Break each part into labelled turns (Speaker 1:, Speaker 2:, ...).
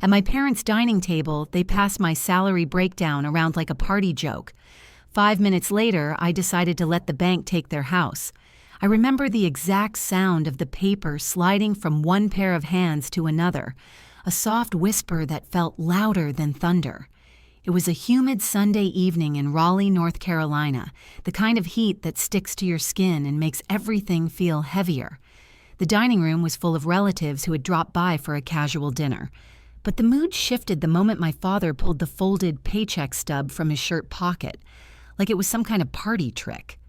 Speaker 1: At my parents' dining table, they passed my salary breakdown around like a party joke. 5 minutes later, I decided to let the bank take their house. I remember the exact sound of the paper sliding from one pair of hands to another, a soft whisper that felt louder than thunder. It was a humid Sunday evening in Raleigh, North Carolina, the kind of heat that sticks to your skin and makes everything feel heavier. The dining room was full of relatives who had dropped by for a casual dinner. But the mood shifted the moment my father pulled the folded paycheck stub from his shirt pocket, like it was some kind of party trick.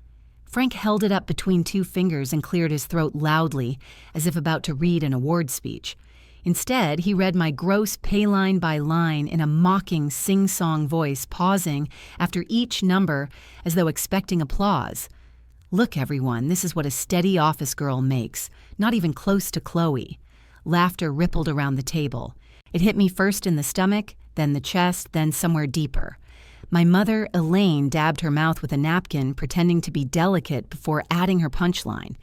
Speaker 1: Frank held it up between two fingers and cleared his throat loudly, as if about to read an award speech. Instead, he read my gross pay line by line in a mocking sing-song voice, pausing after each number as though expecting applause. "Look, everyone, this is what a steady office girl makes, not even close to Chloe." Laughter rippled around the table. It hit me first in the stomach, then the chest, then somewhere deeper. My mother, Elaine, dabbed her mouth with a napkin, pretending to be delicate before adding her punchline.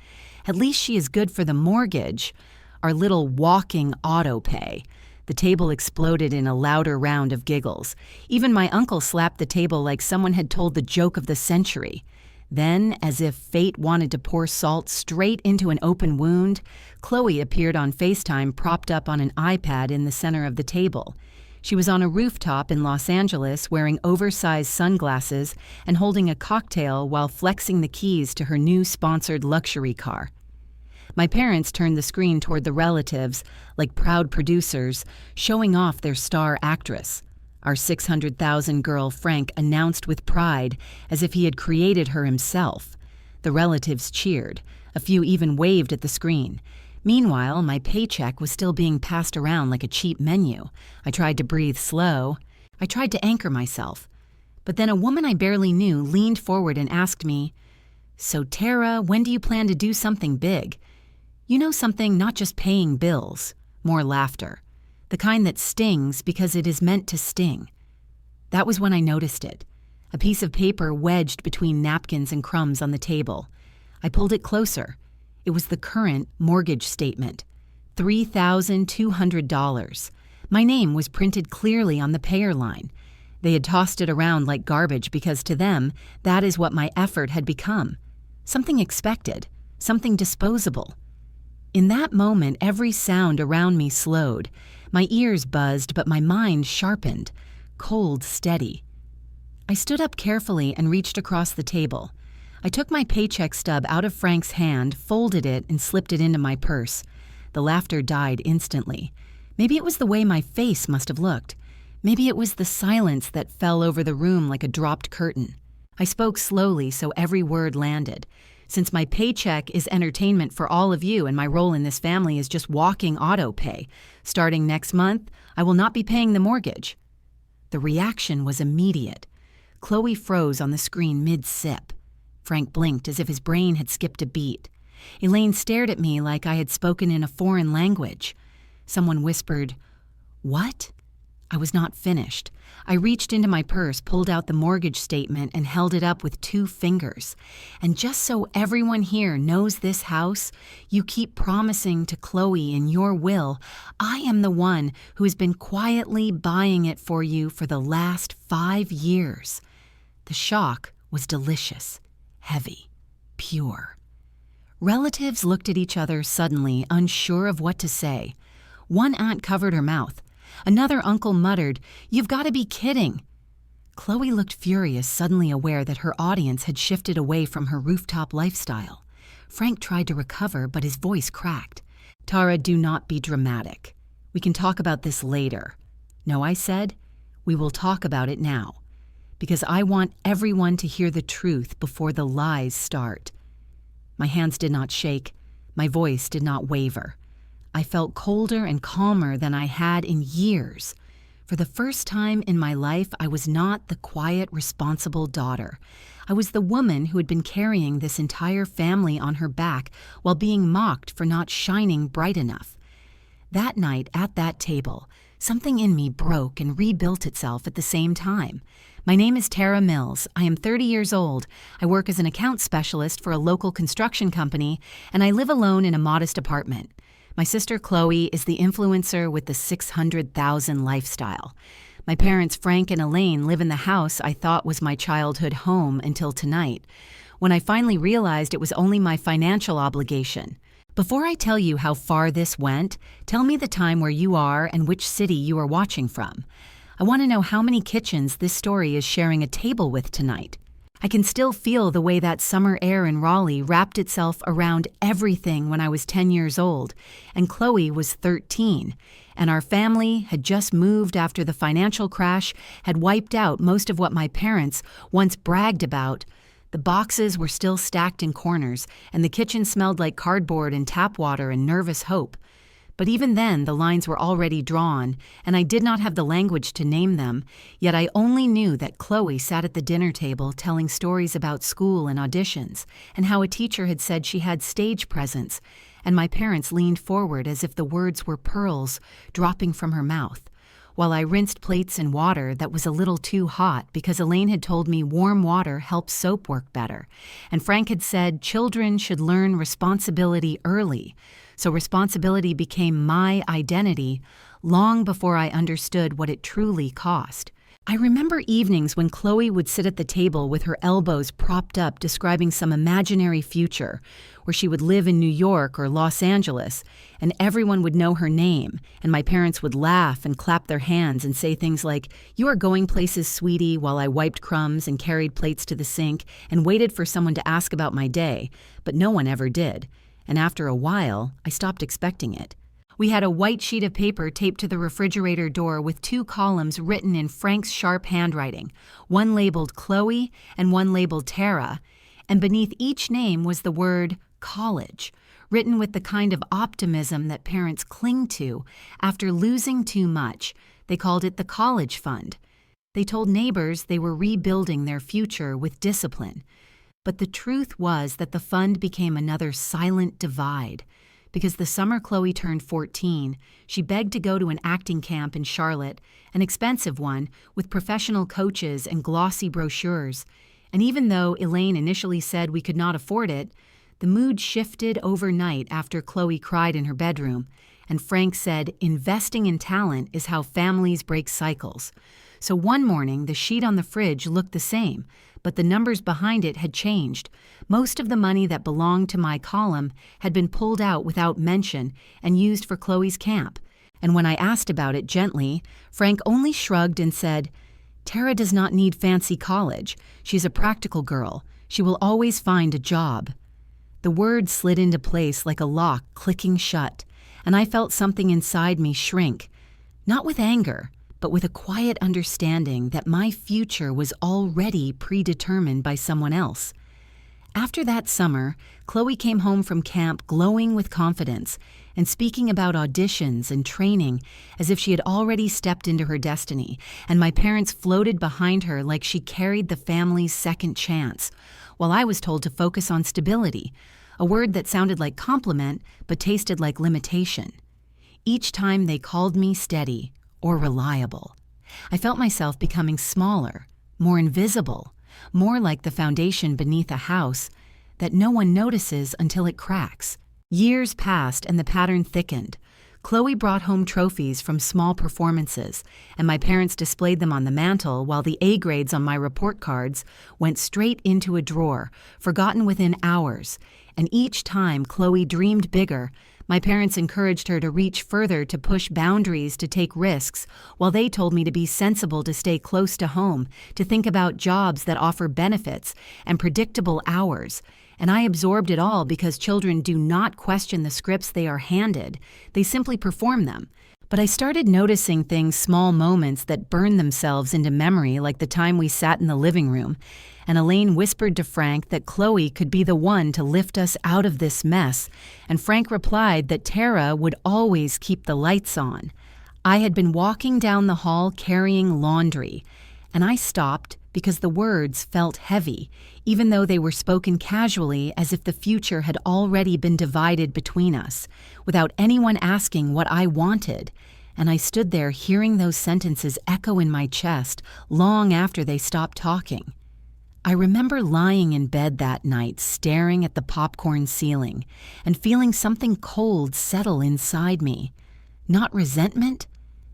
Speaker 1: "At least she is good for the mortgage, our little walking autopay." The table exploded in a louder round of giggles. Even my uncle slapped the table like someone had told the joke of the century. Then, as if fate wanted to pour salt straight into an open wound, Chloe appeared on FaceTime propped up on an iPad in the center of the table. She was on a rooftop in Los Angeles wearing oversized sunglasses and holding a cocktail while flexing the keys to her new sponsored luxury car. My parents turned the screen toward the relatives, like proud producers, showing off their star actress. Our 600,000 girl Frank announced with pride, as if he had created her himself. The relatives cheered. A few even waved at the screen. Meanwhile, my paycheck was still being passed around like a cheap menu. I tried to breathe slow. I tried to anchor myself. But then a woman I barely knew leaned forward and asked me, "So Tara, when do you plan to do something big? You know, something not just paying bills." More laughter. The kind that stings because it is meant to sting. That was when I noticed it. A piece of paper wedged between napkins and crumbs on the table. I pulled it closer. It was the current mortgage statement. $3,200. My name was printed clearly on the payer line. They had tossed it around like garbage because to them, that is what my effort had become. Something expected, something disposable. In that moment, every sound around me slowed. My ears buzzed, but my mind sharpened. Cold, steady. I stood up carefully and reached across the table. I took my paycheck stub out of Frank's hand, folded it, and slipped it into my purse. The laughter died instantly. Maybe it was the way my face must have looked. Maybe it was the silence that fell over the room like a dropped curtain. I spoke slowly so every word landed. Since my paycheck is entertainment for all of you and my role in this family is just walking autopay, starting next month, I will not be paying the mortgage. The reaction was immediate. Chloe froze on the screen mid-sip. Frank blinked as if his brain had skipped a beat. Elaine stared at me like I had spoken in a foreign language. Someone whispered, "What?" I was not finished. I reached into my purse, pulled out the mortgage statement, and held it up with 2 fingers. "And just so everyone here knows this house, you keep promising to Chloe in your will, I am the one who has been quietly buying it for you for the last 5 years. The shock was delicious, heavy, pure. Relatives looked at each other suddenly, unsure of what to say. One aunt covered her mouth. Another uncle muttered, "You've got to be kidding." Chloe looked furious, suddenly aware that her audience had shifted away from her rooftop lifestyle. Frank tried to recover, but his voice cracked. "Tara, do not be dramatic. We can talk about this later." "No," I said. "We will talk about it now. Because I want everyone to hear the truth before the lies start." My hands did not shake. My voice did not waver. I felt colder and calmer than I had in years. For the first time in my life, I was not the quiet, responsible daughter. I was the woman who had been carrying this entire family on her back while being mocked for not shining bright enough. That night, at that table, something in me broke and rebuilt itself at the same time. My name is Tara Mills. I am 30 years old. I work as an account specialist for a local construction company, and I live alone in a modest apartment. My sister Chloe is the influencer with the 600,000 lifestyle. My parents Frank and Elaine live in the house I thought was my childhood home until tonight, when I finally realized it was only my financial obligation. Before I tell you how far this went, tell me the time where you are and which city you are watching from. I want to know how many kitchens this story is sharing a table with tonight. I can still feel the way that summer air in Raleigh wrapped itself around everything when I was 10 years old, and Chloe was 13, and our family had just moved after the financial crash had wiped out most of what my parents once bragged about. The boxes were still stacked in corners, and the kitchen smelled like cardboard and tap water and nervous hope. But even then, the lines were already drawn, and I did not have the language to name them, yet I only knew that Chloe sat at the dinner table telling stories about school and auditions, and how a teacher had said she had stage presence, and my parents leaned forward as if the words were pearls dropping from her mouth, while I rinsed plates in water that was a little too hot because Elaine had told me warm water helps soap work better, and Frank had said children should learn responsibility early. So responsibility became my identity long before I understood what it truly cost. I remember evenings when Chloe would sit at the table with her elbows propped up describing some imaginary future where she would live in New York or Los Angeles, and everyone would know her name, and my parents would laugh and clap their hands and say things like, "You are going places, sweetie," while I wiped crumbs and carried plates to the sink and waited for someone to ask about my day, but no one ever did. And after a while, I stopped expecting it. We had a white sheet of paper taped to the refrigerator door with 2 columns written in Frank's sharp handwriting, one labeled Chloe and one labeled Tara, and beneath each name was the word college, written with the kind of optimism that parents cling to after losing too much. They called it the college fund. They told neighbors they were rebuilding their future with discipline. But the truth was that the fund became another silent divide. Because the summer Chloe turned 14, she begged to go to an acting camp in Charlotte, an expensive one, with professional coaches and glossy brochures. And even though Elaine initially said we could not afford it, the mood shifted overnight after Chloe cried in her bedroom, and Frank said investing in talent is how families break cycles. So one morning, the sheet on the fridge looked the same, but the numbers behind it had changed. Most of the money that belonged to my column had been pulled out without mention and used for Chloe's camp. And when I asked about it gently, Frank only shrugged and said, "Tara does not need fancy college. She's a practical girl. She will always find a job." The words slid into place like a lock clicking shut, and I felt something inside me shrink, not with anger, but with a quiet understanding that my future was already predetermined by someone else. After that summer, Chloe came home from camp glowing with confidence and speaking about auditions and training as if she had already stepped into her destiny, and my parents floated behind her like she carried the family's second chance, while I was told to focus on stability, a word that sounded like compliment but tasted like limitation. Each time they called me steady or reliable, I felt myself becoming smaller, more invisible, more like the foundation beneath a house that no one notices until it cracks. Years passed and the pattern thickened. Chloe brought home trophies from small performances, and my parents displayed them on the mantel while the A grades on my report cards went straight into a drawer, forgotten within hours. And each time Chloe dreamed bigger, my parents encouraged her to reach further, to push boundaries, to take risks, while they told me to be sensible, to stay close to home, to think about jobs that offer benefits and predictable hours. And I absorbed it all because children do not question the scripts they are handed. They simply perform them. But I started noticing things, small moments that burn themselves into memory, like the time we sat in the living room, and Elaine whispered to Frank that Chloe could be the one to lift us out of this mess, and Frank replied that Tara would always keep the lights on. I had been walking down the hall carrying laundry, and I stopped because the words felt heavy, even though they were spoken casually as if the future had already been divided between us, without anyone asking what I wanted. And I stood there hearing those sentences echo in my chest long after they stopped talking. I remember lying in bed that night staring at the popcorn ceiling and feeling something cold settle inside me. Not resentment,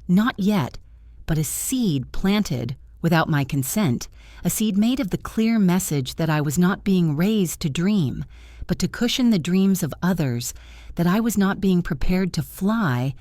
Speaker 1: not yet, but a seed planted, without my consent, a seed made of the clear message that I was not being raised to dream, but to cushion the dreams of others, that I was not being prepared to fly,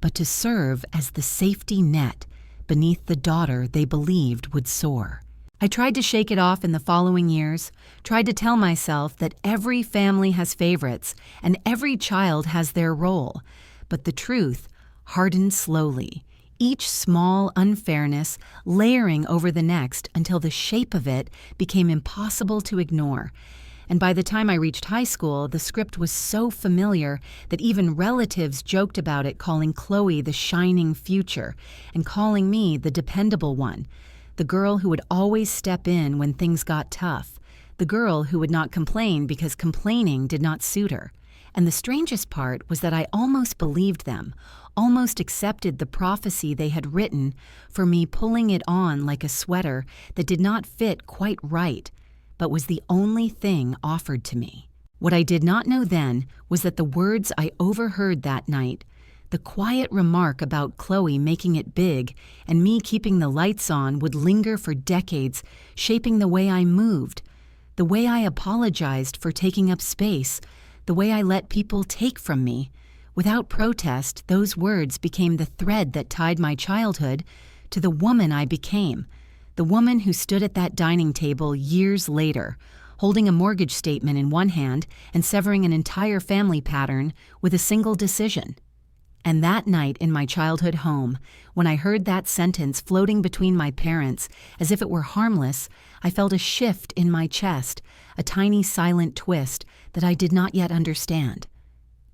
Speaker 1: but to serve as the safety net beneath the daughter they believed would soar. I tried to shake it off in the following years, tried to tell myself that every family has favorites and every child has their role, but the truth hardened slowly, each small unfairness layering over the next until the shape of it became impossible to ignore. And by the time I reached high school, the script was so familiar that even relatives joked about it, calling Chloe the shining future and calling me the dependable one, the girl who would always step in when things got tough, the girl who would not complain because complaining did not suit her. And the strangest part was that I almost believed them, almost accepted the prophecy they had written for me pulling it on like a sweater that did not fit quite right, but was the only thing offered to me. What I did not know then was that the words I overheard that night, the quiet remark about Chloe making it big and me keeping the lights on, would linger for decades, shaping the way I moved, the way I apologized for taking up space, the way I let people take from me. Without protest, those words became the thread that tied my childhood to the woman I became, the woman who stood at that dining table years later, holding a mortgage statement in one hand and severing an entire family pattern with a single decision. And that night in my childhood home, when I heard that sentence floating between my parents as if it were harmless, I felt a shift in my chest, a tiny silent twist that I did not yet understand.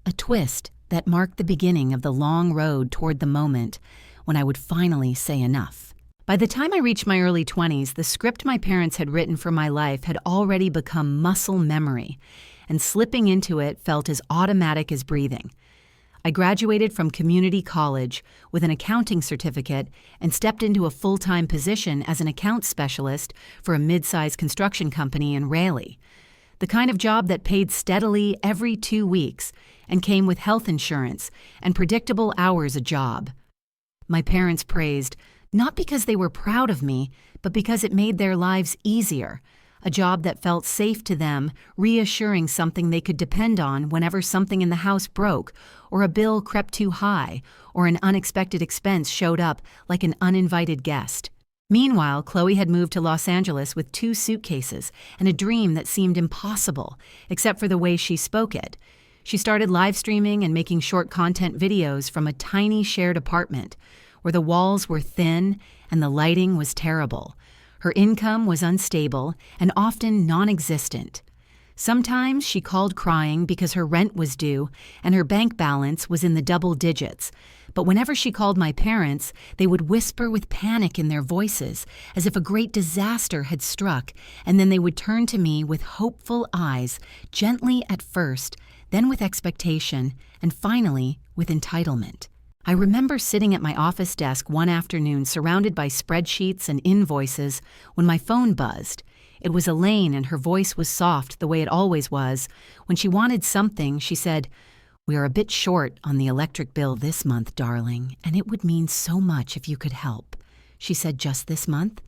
Speaker 1: A twist that marked the beginning of the long road toward the moment when I would finally say enough. By the time I reached my early 20s, the script my parents had written for my life had already become muscle memory, and slipping into it felt as automatic as breathing. I graduated from community college with an accounting certificate and stepped into a full-time position as an accounts specialist for a mid-sized construction company in Raleigh, the kind of job that paid steadily every 2 weeks and came with health insurance and predictable hours a job. My parents praised, not because they were proud of me, but because it made their lives easier, a job that felt safe to them, reassuring something they could depend on whenever something in the house broke, or a bill crept too high, or an unexpected expense showed up like an uninvited guest. Meanwhile, Chloe had moved to Los Angeles with 2 suitcases and a dream that seemed impossible, except for the way she spoke it. She started live streaming and making short content videos from a tiny shared apartment, where the walls were thin and the lighting was terrible. Her income was unstable and often non-existent. Sometimes she called crying because her rent was due and her bank balance was in the double digits. But whenever she called my parents, they would whisper with panic in their voices, as if a great disaster had struck, and then they would turn to me with hopeful eyes, gently at first, then with expectation, and finally with entitlement. I remember sitting at my office desk one afternoon surrounded by spreadsheets and invoices when my phone buzzed. It was Elaine, and her voice was soft the way it always was. When she wanted something, she said, "We are a bit short on the electric bill this month, darling, and it would mean so much if you could help." She said, "Just this month?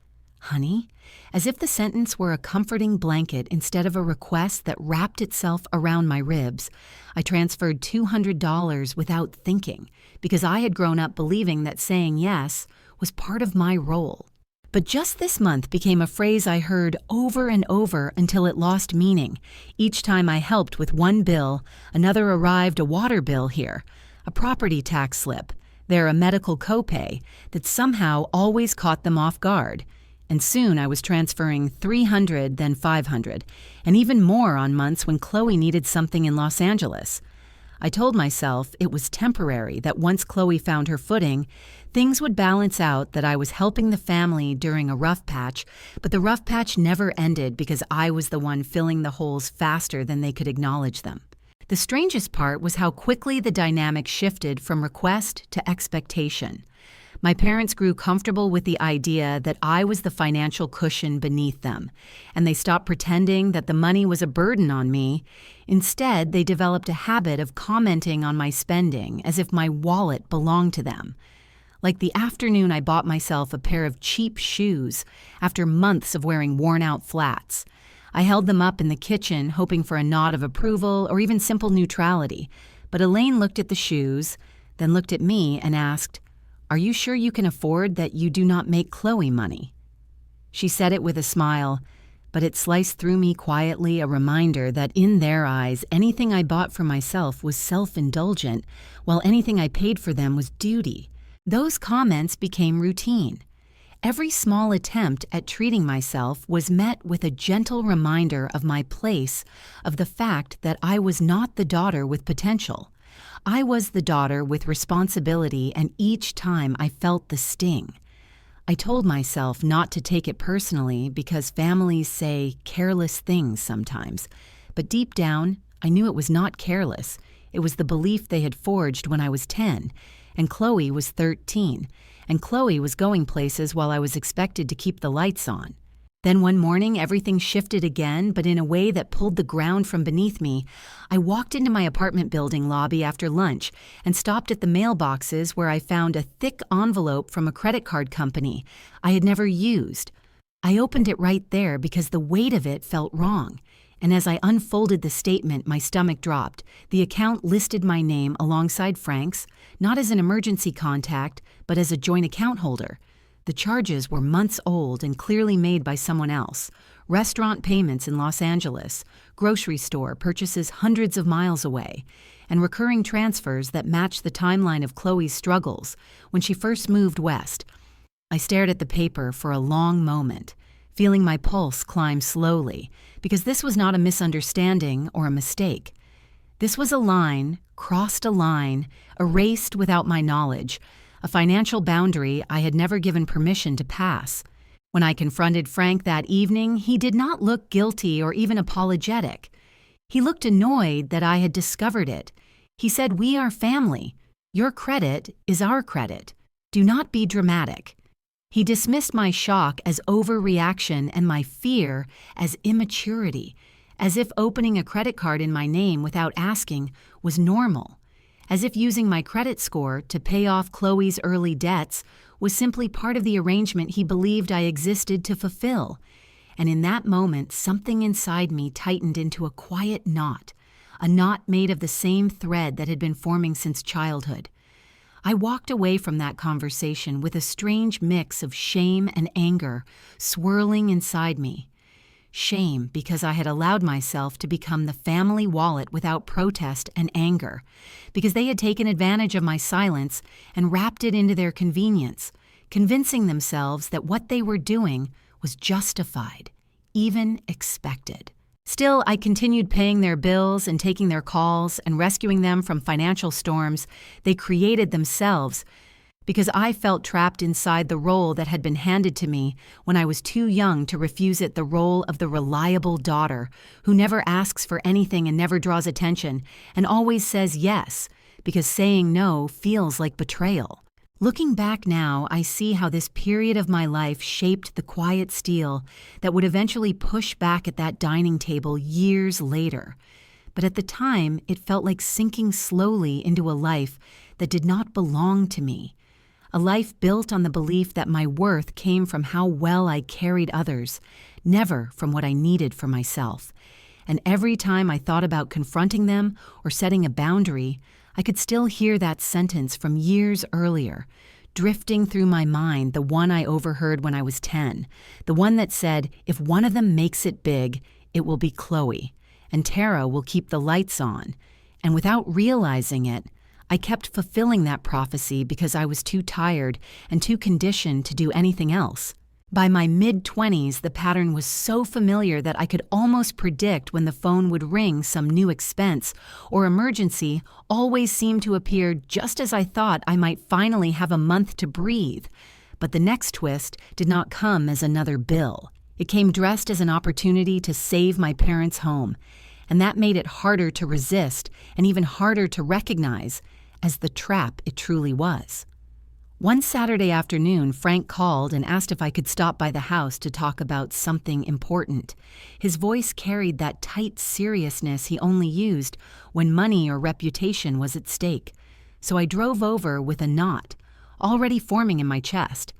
Speaker 1: Honey?" As if the sentence were a comforting blanket instead of a request that wrapped itself around my ribs, I transferred $200 without thinking, because I had grown up believing that saying yes was part of my role. But "just this month" became a phrase I heard over and over until it lost meaning. Each time I helped with one bill, another arrived: a water bill here, a property tax slip, there a medical copay that somehow always caught them off guard. And soon I was transferring $300, then $500, and even more on months when Chloe needed something in Los Angeles. I told myself it was temporary, that once Chloe found her footing, things would balance out, that I was helping the family during a rough patch, but the rough patch never ended because I was the one filling the holes faster than they could acknowledge them. The strangest part was how quickly the dynamic shifted from request to expectation. My parents grew comfortable with the idea that I was the financial cushion beneath them, and they stopped pretending that the money was a burden on me. Instead, they developed a habit of commenting on my spending as if my wallet belonged to them. Like the afternoon I bought myself a pair of cheap shoes after months of wearing worn-out flats. I held them up in the kitchen, hoping for a nod of approval or even simple neutrality. But Elaine looked at the shoes, then looked at me and asked, "Are you sure you can afford that you do not make Chloe money?" She said it with a smile, but it sliced through me quietly a reminder that in their eyes, anything I bought for myself was self-indulgent, while anything I paid for them was duty. Those comments became routine. Every small attempt at treating myself was met with a gentle reminder of my place, of the fact that I was not the daughter with potential. I was the daughter with responsibility, and each time I felt the sting. I told myself not to take it personally because families say careless things sometimes. But deep down, I knew it was not careless. It was the belief they had forged when I was 10, and Chloe was 13, and Chloe was going places while I was expected to keep the lights on. Then one morning, everything shifted again, but in a way that pulled the ground from beneath me. I walked into my apartment building lobby after lunch and stopped at the mailboxes where I found a thick envelope from a credit card company I had never used. I opened it right there because the weight of it felt wrong. And as I unfolded the statement, my stomach dropped. The account listed my name alongside Frank's, not as an emergency contact, but as a joint account holder. The charges were months old and clearly made by someone else. Restaurant payments in Los Angeles, grocery store purchases hundreds of miles away, and recurring transfers that matched the timeline of Chloe's struggles when she first moved west. I stared at the paper for a long moment, feeling my pulse climb slowly, because this was not a misunderstanding or a mistake. This was a line, crossed a line, erased without my knowledge, a financial boundary I had never given permission to pass. When I confronted Frank that evening, he did not look guilty or even apologetic. He looked annoyed that I had discovered it. He said, "We are family. Your credit is our credit. Do not be dramatic." He dismissed my shock as overreaction and my fear as immaturity, as if opening a credit card in my name without asking was normal. As if using my credit score to pay off Chloe's early debts was simply part of the arrangement he believed I existed to fulfill. And in that moment, something inside me tightened into a quiet knot, a knot made of the same thread that had been forming since childhood. I walked away from that conversation with a strange mix of shame and anger swirling inside me. Shame because I had allowed myself to become the family wallet without protest and anger, because they had taken advantage of my silence and wrapped it into their convenience, convincing themselves that what they were doing was justified, even expected. Still, I continued paying their bills and taking their calls and rescuing them from financial storms they created themselves, because I felt trapped inside the role that had been handed to me when I was too young to refuse it, the role of the reliable daughter who never asks for anything and never draws attention and always says yes, because saying no feels like betrayal. Looking back now, I see how this period of my life shaped the quiet steel that would eventually push back at that dining table years later. But at the time, it felt like sinking slowly into a life that did not belong to me. A life built on the belief that my worth came from how well I carried others, never from what I needed for myself. And every time I thought about confronting them or setting a boundary, I could still hear that sentence from years earlier, drifting through my mind, the one I overheard when I was 10, the one that said, if one of them makes it big, it will be Chloe, and Tara will keep the lights on. And without realizing it, I kept fulfilling that prophecy because I was too tired and too conditioned to do anything else. By my mid-20s, the pattern was so familiar that I could almost predict when the phone would ring. Some new expense or emergency always seemed to appear just as I thought I might finally have a month to breathe. But the next twist did not come as another bill. It came dressed as an opportunity to save my parents' home, and that made it harder to resist and even harder to recognize as the trap it truly was. One Saturday afternoon, Frank called and asked if I could stop by the house to talk about something important. His voice carried that tight seriousness he only used when money or reputation was at stake. So I drove over with a knot already forming in my chest.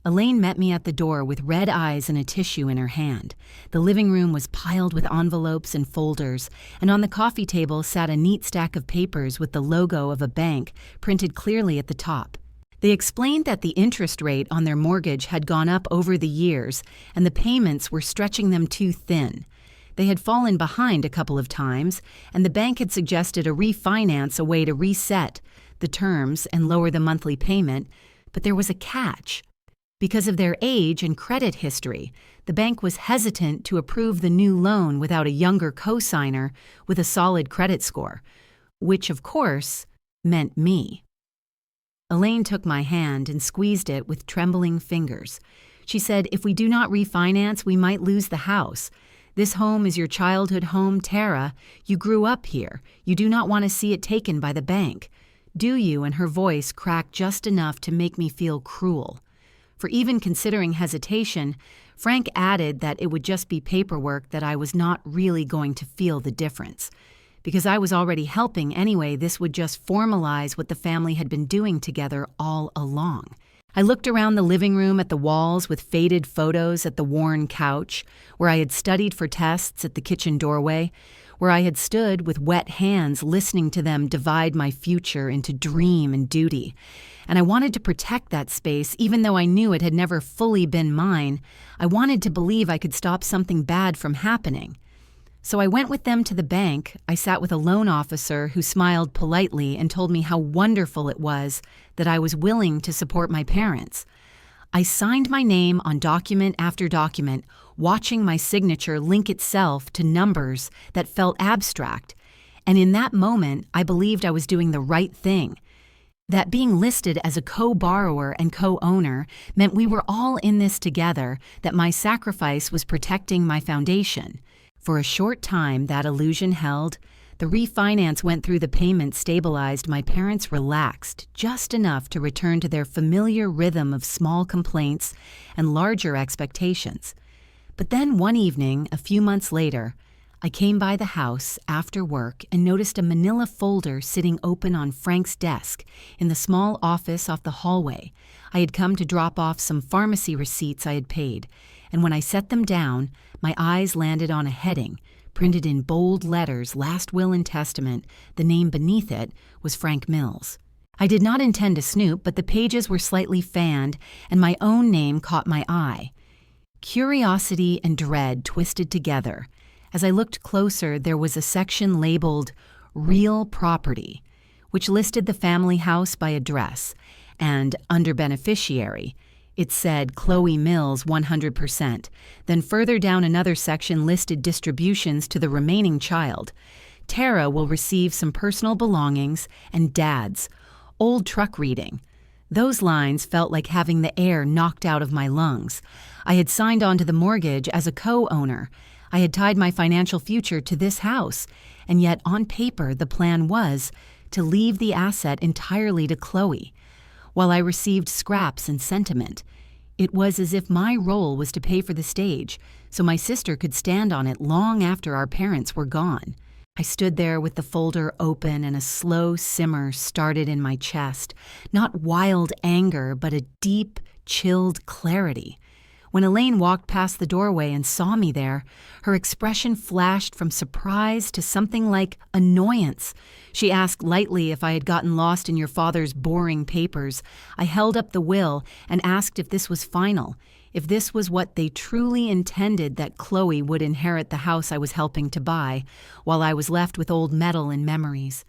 Speaker 1: Elaine met me at the door with red eyes and a tissue in her hand. The living room was piled with envelopes and folders, and on the coffee table sat a neat stack of papers with the logo of a bank printed clearly at the top. They explained that the interest rate on their mortgage had gone up over the years, and the payments were stretching them too thin. They had fallen behind a couple of times, and the bank had suggested a refinance, a way to reset the terms and lower the monthly payment, but there was a catch. Because of their age and credit history, the bank was hesitant to approve the new loan without a younger co-signer with a solid credit score, which, of course, meant me. Elaine took my hand and squeezed it with trembling fingers. She said, "If we do not refinance, we might lose the house. This home is your childhood home, Tara. You grew up here. You do not want to see it taken by the bank. Do you?" And her voice cracked just enough to make me feel cruel. For even considering hesitation, Frank added that it would just be paperwork, that I was not really going to feel the difference. Because I was already helping anyway, this would just formalize what the family had been doing together all along. I looked around the living room at the walls with faded photos, at the worn couch, where I had studied for tests, at the kitchen doorway, where I had stood with wet hands listening to them divide my future into dream and duty. And I wanted to protect that space, even though I knew it had never fully been mine. I wanted to believe I could stop something bad from happening. So I went with them to the bank. I sat with a loan officer who smiled politely and told me how wonderful it was that I was willing to support my parents. I signed my name on document after document, watching my signature link itself to numbers that felt abstract. And in that moment, I believed I was doing the right thing. That being listed as a co-borrower and co-owner meant we were all in this together, that my sacrifice was protecting my foundation. For a short time, that illusion held. The refinance went through, the payment stabilized, my parents relaxed just enough to return to their familiar rhythm of small complaints and larger expectations. But then one evening, a few months later, I came by the house after work and noticed a manila folder sitting open on Frank's desk in the small office off the hallway. I had come to drop off some pharmacy receipts I had paid, and when I set them down, my eyes landed on a heading, printed in bold letters, "Last Will and Testament." The name beneath it was Frank Mills. I did not intend to snoop, but the pages were slightly fanned, and my own name caught my eye. Curiosity and dread twisted together. As I looked closer, there was a section labeled Real Property, which listed the family house by address, and under beneficiary, it said Chloe Mills 100%. Then further down, another section listed distributions to the remaining child. Tara will receive some personal belongings, and Dad's old truck reading. Those lines felt like having the air knocked out of my lungs. I had signed on to the mortgage as a co-owner. I had tied my financial future to this house, and yet on paper the plan was to leave the asset entirely to Chloe. While I received scraps and sentiment, it was as if my role was to pay for the stage, so my sister could stand on it long after our parents were gone. I stood there with the folder open, and a slow simmer started in my chest. Not wild anger, but a deep, chilled clarity. When Elaine walked past the doorway and saw me there, her expression flashed from surprise to something like annoyance. She asked lightly if I had gotten lost in your father's boring papers. I held up the will and asked if this was final, if this was what they truly intended, that Chloe would inherit the house I was helping to buy, while I was left with old metal and memories.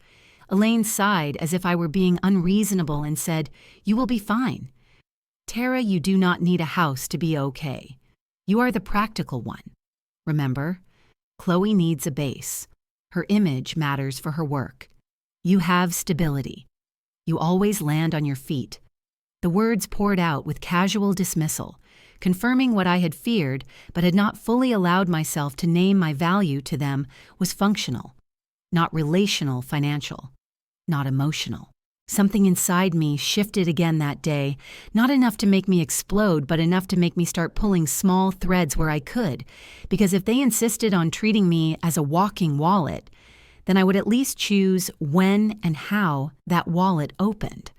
Speaker 1: Elaine sighed as if I were being unreasonable and said, "You will be fine. Tara, you do not need a house to be okay. You are the practical one. Remember, Chloe needs a base. Her image matters for her work. You have stability. You always land on your feet." The words poured out with casual dismissal, confirming what I had feared but had not fully allowed myself to name. My value to them was functional, not relational, financial, not emotional. Something inside me shifted again that day, not enough to make me explode, but enough to make me start pulling small threads where I could, because if they insisted on treating me as a walking wallet, then I would at least choose when and how that wallet opened.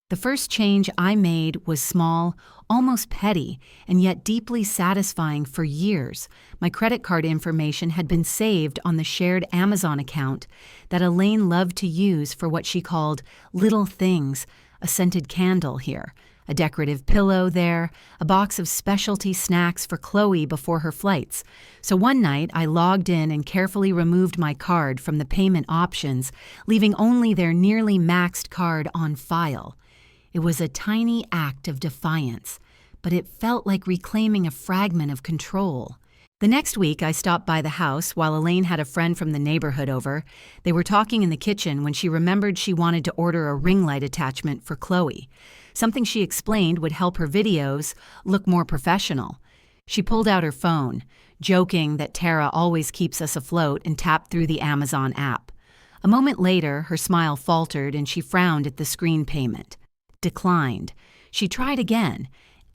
Speaker 1: The first change I made was small, almost petty, and yet deeply satisfying. For years, my credit card information had been saved on the shared Amazon account that Elaine loved to use for what she called little things, a scented candle here, a decorative pillow there, a box of specialty snacks for Chloe before her flights. So one night, I logged in and carefully removed my card from the payment options, leaving only their nearly maxed card on file. It was a tiny act of defiance, but it felt like reclaiming a fragment of control. The next week, I stopped by the house while Elaine had a friend from the neighborhood over. They were talking in the kitchen when she remembered she wanted to order a ring light attachment for Chloe, something she explained would help her videos look more professional. She pulled out her phone, joking that Tara always keeps us afloat, and tapped through the Amazon app. A moment later, her smile faltered and she frowned at the screen payment. Declined. She tried again,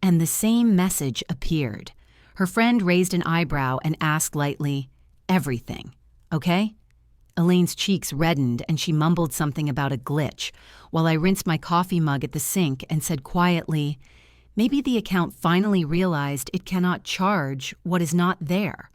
Speaker 1: and the same message appeared. Her friend raised an eyebrow and asked lightly, "Everything, okay?" Elaine's cheeks reddened and she mumbled something about a glitch, while I rinsed my coffee mug at the sink and said quietly, "Maybe the account finally realized it cannot charge what is not there."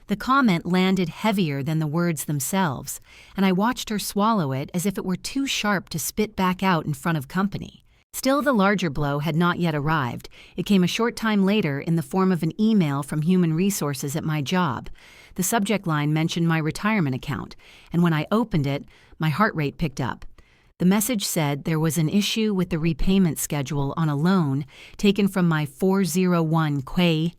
Speaker 1: The comment landed heavier than the words themselves, and I watched her swallow it as if it were too sharp to spit back out in front of company. Still, the larger blow had not yet arrived. It came a short time later in the form of an email from Human Resources at my job. The subject line mentioned my retirement account, and when I opened it, my heart rate picked up. The message said there was an issue with the repayment schedule on a loan taken from my 401 Quay.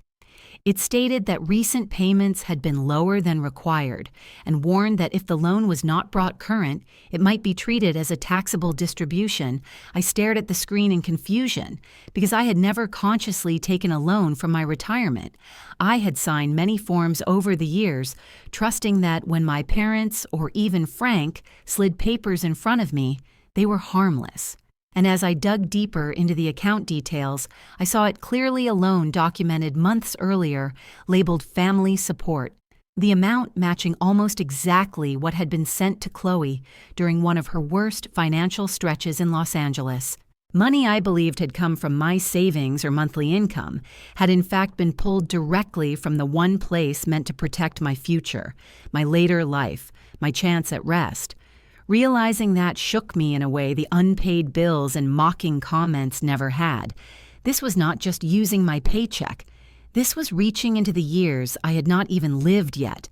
Speaker 1: It stated that recent payments had been lower than required and warned that if the loan was not brought current, it might be treated as a taxable distribution. I stared at the screen in confusion because I had never consciously taken a loan from my retirement. I had signed many forms over the years, trusting that when my parents or even Frank slid papers in front of me, they were harmless. And as I dug deeper into the account details, I saw it clearly a loan documented months earlier, labeled family support, the amount matching almost exactly what had been sent to Chloe during one of her worst financial stretches in Los Angeles. Money I believed had come from my savings or monthly income had in fact been pulled directly from the one place meant to protect my future, my later life, my chance at rest. Realizing that shook me in a way the unpaid bills and mocking comments never had. This was not just using my paycheck. This was reaching into the years I had not even lived yet.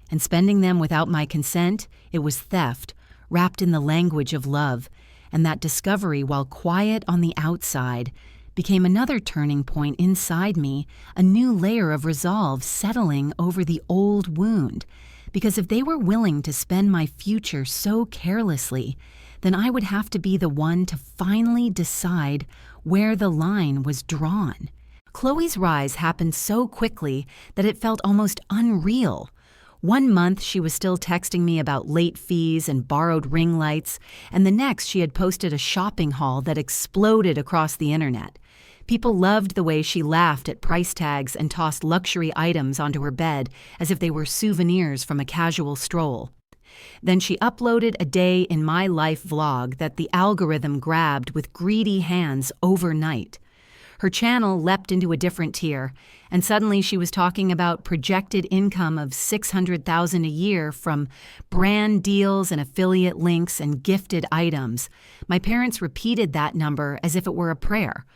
Speaker 1: And spending them without my consent, it was theft, wrapped in the language of love. And that discovery, while quiet on the outside, became another turning point inside me, a new layer of resolve settling over the old wound. Because if they were willing to spend my future so carelessly, then I would have to be the one to finally decide where the line was drawn. Chloe's rise happened so quickly that it felt almost unreal. One month she was still texting me about late fees and borrowed ring lights, and the next she had posted a shopping haul that exploded across the internet. People loved the way she laughed at price tags and tossed luxury items onto her bed as if they were souvenirs from a casual stroll. Then she uploaded a day in my life vlog that the algorithm grabbed with greedy hands overnight. Her channel leapt into a different tier, and suddenly she was talking about projected income of $600,000 a year from brand deals and affiliate links and gifted items. My parents repeated that number as if it were a prayer.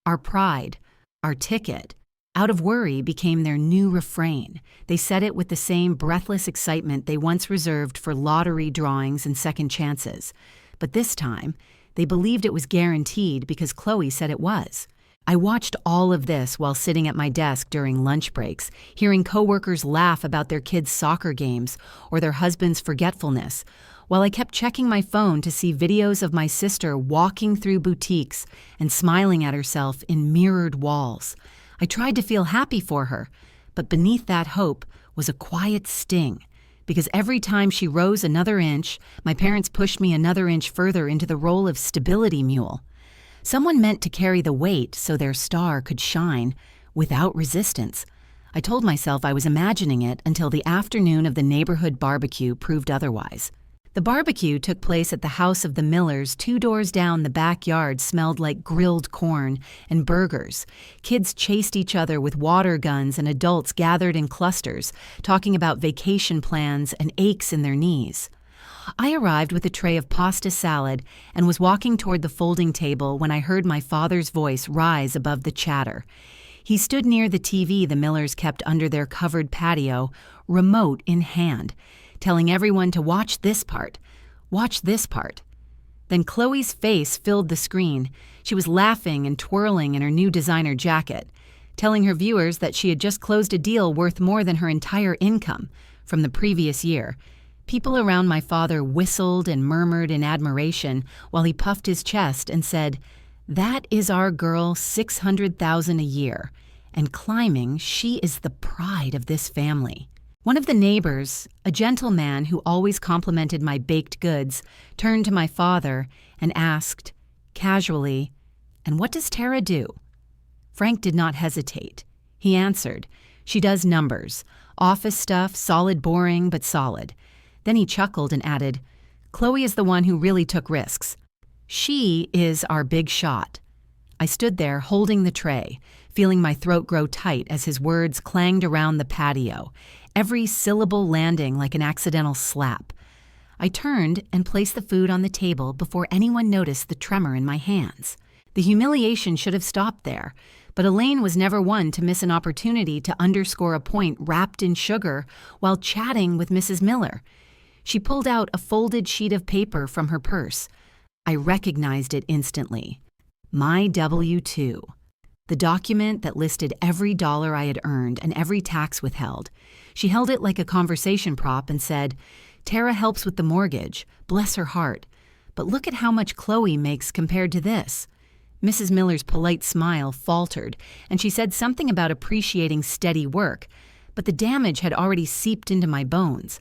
Speaker 1: Our pride, our ticket, out of worry became their new refrain. They said it with the same breathless excitement they once reserved for lottery drawings and second chances. But this time, they believed it was guaranteed because Chloe said it was. I watched all of this while sitting at my desk during lunch breaks, hearing coworkers laugh about their kids' soccer games or their husband's forgetfulness, while I kept checking my phone to see videos of my sister walking through boutiques and smiling at herself in mirrored walls. I tried to feel happy for her, but beneath that hope was a quiet sting. because every time she rose another inch, my parents pushed me another inch further into the role of stability mule. Someone meant to carry the weight so their star could shine without resistance. I told myself I was imagining it until the afternoon of the neighborhood barbecue proved otherwise. The barbecue took place at the house of the Millers. 2 doors down, the backyard smelled like grilled corn and burgers. Kids chased each other with water guns and adults gathered in clusters, talking about vacation plans and aches in their knees. I arrived with a tray of pasta salad and was walking toward the folding table when I heard my father's voice rise above the chatter. He stood near the TV the Millers kept under their covered patio, remote in hand, telling everyone to watch this part. Watch this part. Then Chloe's face filled the screen. She was laughing and twirling in her new designer jacket, telling her viewers that she had just closed a deal worth more than her entire income from the previous year. People around my father whistled and murmured in admiration while he puffed his chest and said, "That is our girl, $600,000 a year. And climbing, she is the pride of this family." One of the neighbors, a gentleman who always complimented my baked goods, turned to my father and asked, casually, "And what does Tara do?" Frank did not hesitate. He answered, "She does numbers. Office stuff, solid boring, but solid." Then he chuckled and added, "Chloe is the one who really took risks. She is our big shot." I stood there holding the tray, feeling my throat grow tight as his words clanged around the patio, every syllable landing like an accidental slap. I turned and placed the food on the table before anyone noticed the tremor in my hands. The humiliation should have stopped there, but Elaine was never one to miss an opportunity to underscore a point wrapped in sugar while chatting with Mrs. Miller. She pulled out a folded sheet of paper from her purse. I recognized it instantly. My W-2. The document that listed every dollar I had earned and every tax withheld. She held it like a conversation prop and said, "Tara helps with the mortgage, bless her heart. But look at how much Chloe makes compared to this." Mrs. Miller's polite smile faltered, and she said something about appreciating steady work, but the damage had already seeped into my bones.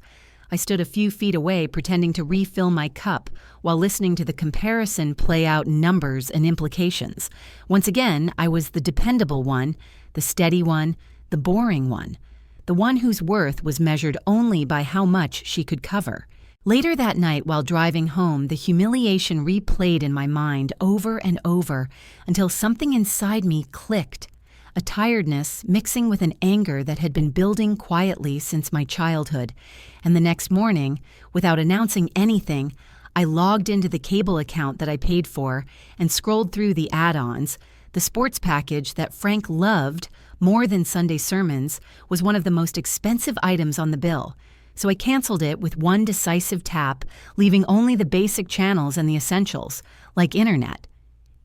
Speaker 1: I stood a few feet away pretending to refill my cup while listening to the comparison play out numbers and implications. Once again, I was the dependable one, the steady one, the boring one, the one whose worth was measured only by how much she could cover. Later that night while driving home, the humiliation replayed in my mind over and over until something inside me clicked. A tiredness mixing with an anger that had been building quietly since my childhood. And the next morning, without announcing anything, I logged into the cable account that I paid for and scrolled through the add-ons. The sports package that Frank loved more than Sunday sermons was one of the most expensive items on the bill. So I canceled it with one decisive tap, leaving only the basic channels and the essentials, like internet.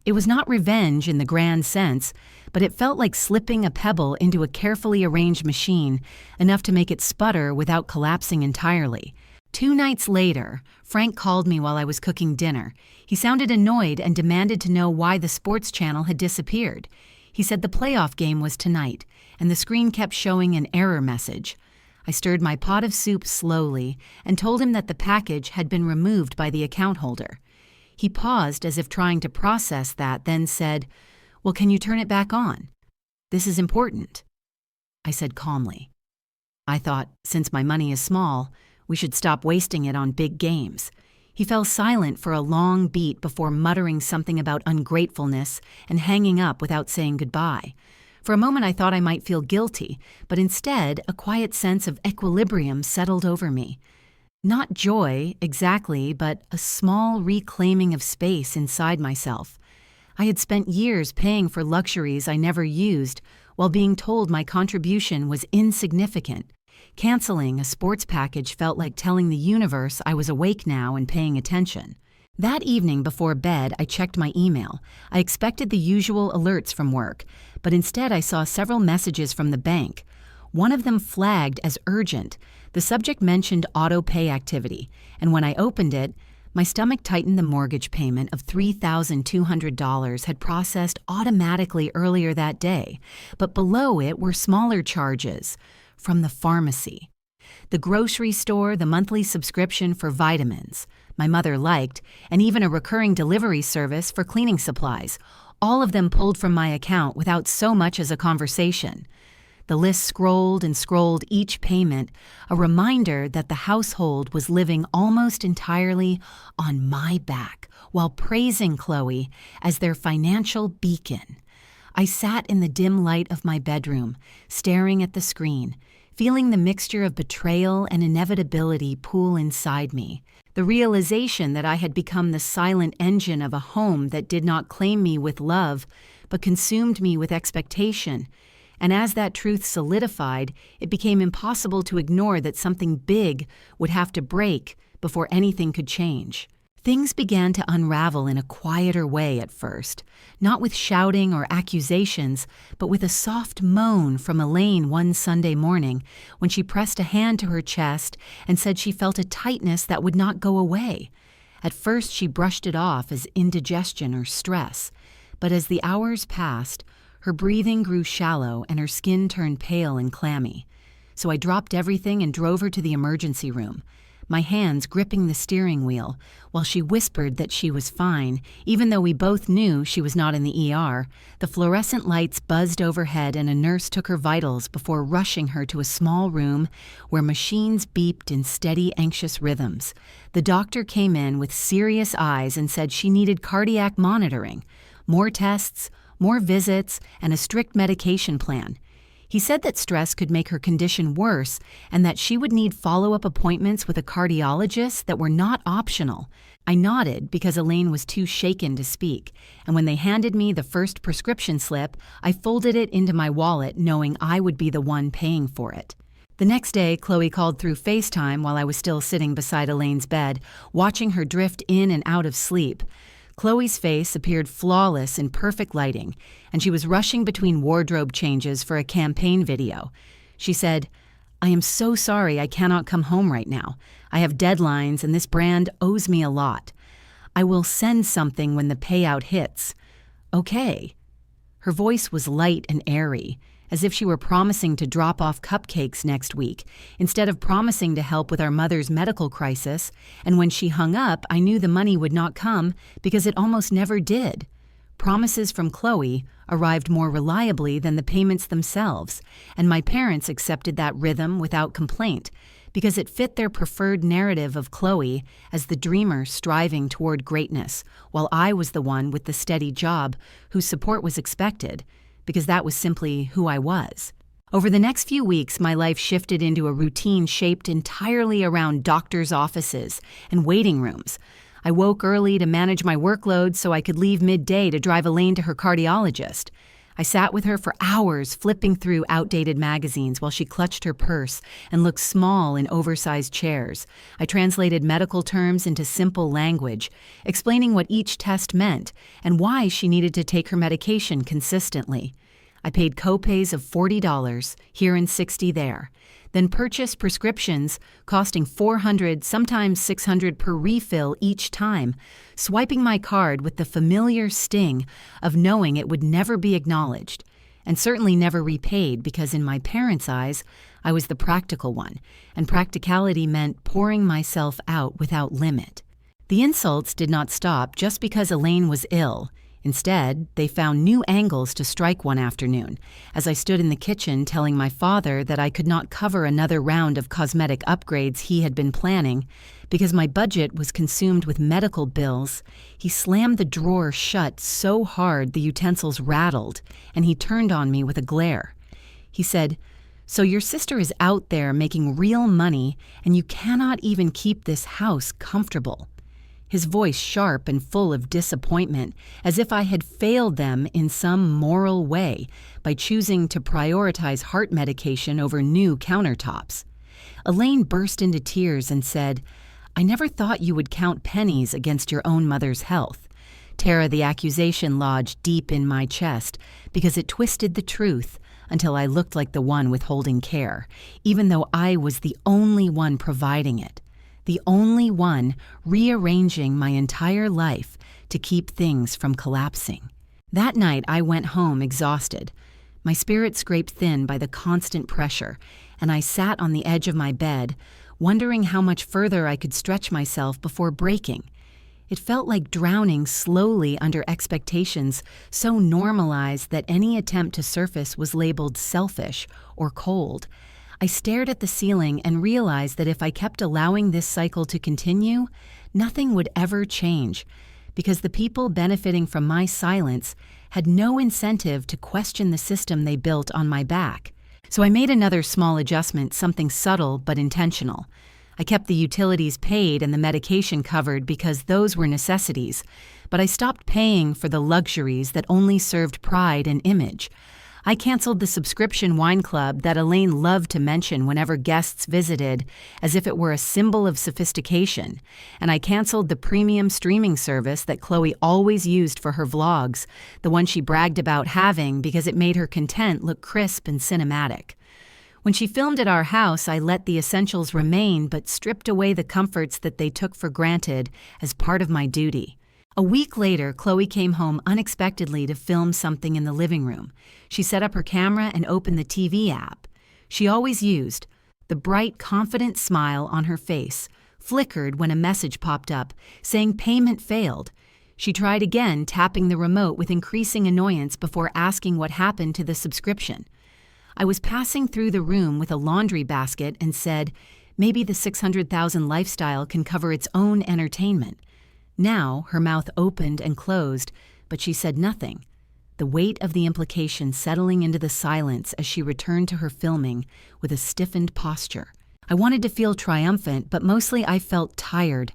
Speaker 1: It was not revenge in the grand sense, but it felt like slipping a pebble into a carefully arranged machine, enough to make it sputter without collapsing entirely. 2 nights later, Frank called me while I was cooking dinner. He sounded annoyed and demanded to know why the sports channel had disappeared. He said the playoff game was tonight, and the screen kept showing an error message. I stirred my pot of soup slowly and told him that the package had been removed by the account holder. He paused as if trying to process that, then said, "Well, can you turn it back on? This is important." I said calmly. I thought, since my money is small, we should stop wasting it on big games. He fell silent for a long beat before muttering something about ungratefulness and hanging up without saying goodbye. For a moment I thought I might feel guilty, but instead a quiet sense of equilibrium settled over me. Not joy, exactly, but a small reclaiming of space inside myself. I had spent years paying for luxuries I never used while being told my contribution was insignificant. Canceling a sports package felt like telling the universe I was awake now and paying attention. That evening before bed, I checked my email. I expected the usual alerts from work, but instead I saw several messages from the bank. One of them flagged as urgent. The subject mentioned autopay activity, and when I opened it, my stomach tightened. The mortgage payment of $3,200 had processed automatically earlier that day, but below it were smaller charges from the pharmacy. The grocery store, the monthly subscription for vitamins my mother liked, and even a recurring delivery service for cleaning supplies, all of them pulled from my account without so much as a conversation. The list scrolled and scrolled each payment, a reminder that the household was living almost entirely on my back while praising Chloe as their financial beacon. I sat in the dim light of my bedroom, staring at the screen, feeling the mixture of betrayal and inevitability pool inside me. The realization that I had become the silent engine of a home that did not claim me with love, but consumed me with expectation. And as that truth solidified, it became impossible to ignore that something big would have to break before anything could change. Things began to unravel in a quieter way at first, not with shouting or accusations, but with a soft moan from Elaine one Sunday morning when she pressed a hand to her chest and said she felt a tightness that would not go away. At first she brushed it off as indigestion or stress, but as the hours passed, her breathing grew shallow and her skin turned pale and clammy. So I dropped everything and drove her to the emergency room, my hands gripping the steering wheel, while she whispered that she was fine, even though we both knew she was not in the ER. The fluorescent lights buzzed overhead and a nurse took her vitals before rushing her to a small room where machines beeped in steady, anxious rhythms. The doctor came in with serious eyes and said she needed cardiac monitoring, more tests, more visits, and a strict medication plan. He said that stress could make her condition worse and that she would need follow-up appointments with a cardiologist that were not optional. I nodded because Elaine was too shaken to speak, and when they handed me the first prescription slip, I folded it into my wallet knowing I would be the one paying for it. The next day, Chloe called through FaceTime while I was still sitting beside Elaine's bed, watching her drift in and out of sleep. Chloe's face appeared flawless in perfect lighting, and she was rushing between wardrobe changes for a campaign video. She said, "I am so sorry I cannot come home right now. I have deadlines and this brand owes me a lot. I will send something when the payout hits." "Okay." Her voice was light and airy, as if she were promising to drop off cupcakes next week, instead of promising to help with our mother's medical crisis, and when she hung up, I knew the money would not come because it almost never did. Promises from Chloe arrived more reliably than the payments themselves, and my parents accepted that rhythm without complaint, because it fit their preferred narrative of Chloe as the dreamer striving toward greatness, while I was the one with the steady job whose support was expected, because that was simply who I was. Over the next few weeks, my life shifted into a routine shaped entirely around doctors' offices and waiting rooms. I woke early to manage my workload so I could leave midday to drive Elaine to her cardiologist. I sat with her for hours flipping through outdated magazines while she clutched her purse and looked small in oversized chairs. I translated medical terms into simple language, explaining what each test meant and why she needed to take her medication consistently. I paid copays of $40 here and $60 there, then purchased prescriptions costing $400, sometimes $600 per refill each time, swiping my card with the familiar sting of knowing it would never be acknowledged, and certainly never repaid because in my parents' eyes, I was the practical one, and practicality meant pouring myself out without limit. The insults did not stop just because Elaine was ill. Instead, they found new angles to strike one afternoon, as I stood in the kitchen telling my father that I could not cover another round of cosmetic upgrades he had been planning because my budget was consumed with medical bills. He slammed the drawer shut so hard the utensils rattled, and he turned on me with a glare. He said, "So your sister is out there making real money, and you cannot even keep this house comfortable." His voice sharp and full of disappointment, as if I had failed them in some moral way by choosing to prioritize heart medication over new countertops. Elaine burst into tears and said, "I never thought you would count pennies against your own mother's health." Tara, the accusation lodged deep in my chest because it twisted the truth until I looked like the one withholding care, even though I was the only one providing it. The only one rearranging my entire life to keep things from collapsing. That night I went home exhausted, My spirit scraped thin by the constant pressure, and I sat on the edge of my bed, wondering how much further I could stretch myself before breaking. It felt like drowning slowly under expectations so normalized that any attempt to surface was labeled selfish or cold. I stared at the ceiling and realized that if I kept allowing this cycle to continue, nothing would ever change, because the people benefiting from my silence had no incentive to question the system they built on my back. So I made another small adjustment, something subtle but intentional. I kept the utilities paid and the medication covered because those were necessities, but I stopped paying for the luxuries that only served pride and image. I canceled the subscription wine club that Elaine loved to mention whenever guests visited, as if it were a symbol of sophistication, and I canceled the premium streaming service that Chloe always used for her vlogs, the one she bragged about having because it made her content look crisp and cinematic. When she filmed at our house, I let the essentials remain but stripped away the comforts that they took for granted as part of my duty. A week later, Chloe came home unexpectedly to film something in the living room. She set up her camera and opened the TV app she always used. The bright, confident smile on her face flickered when a message popped up saying payment failed. She tried again, tapping the remote with increasing annoyance before asking what happened to the subscription. I was passing through the room with a laundry basket and said, maybe the 600,000 lifestyle can cover its own entertainment. Now, her mouth opened and closed, but she said nothing, the weight of the implication settling into the silence as she returned to her filming with a stiffened posture. I wanted to feel triumphant, but mostly I felt tired,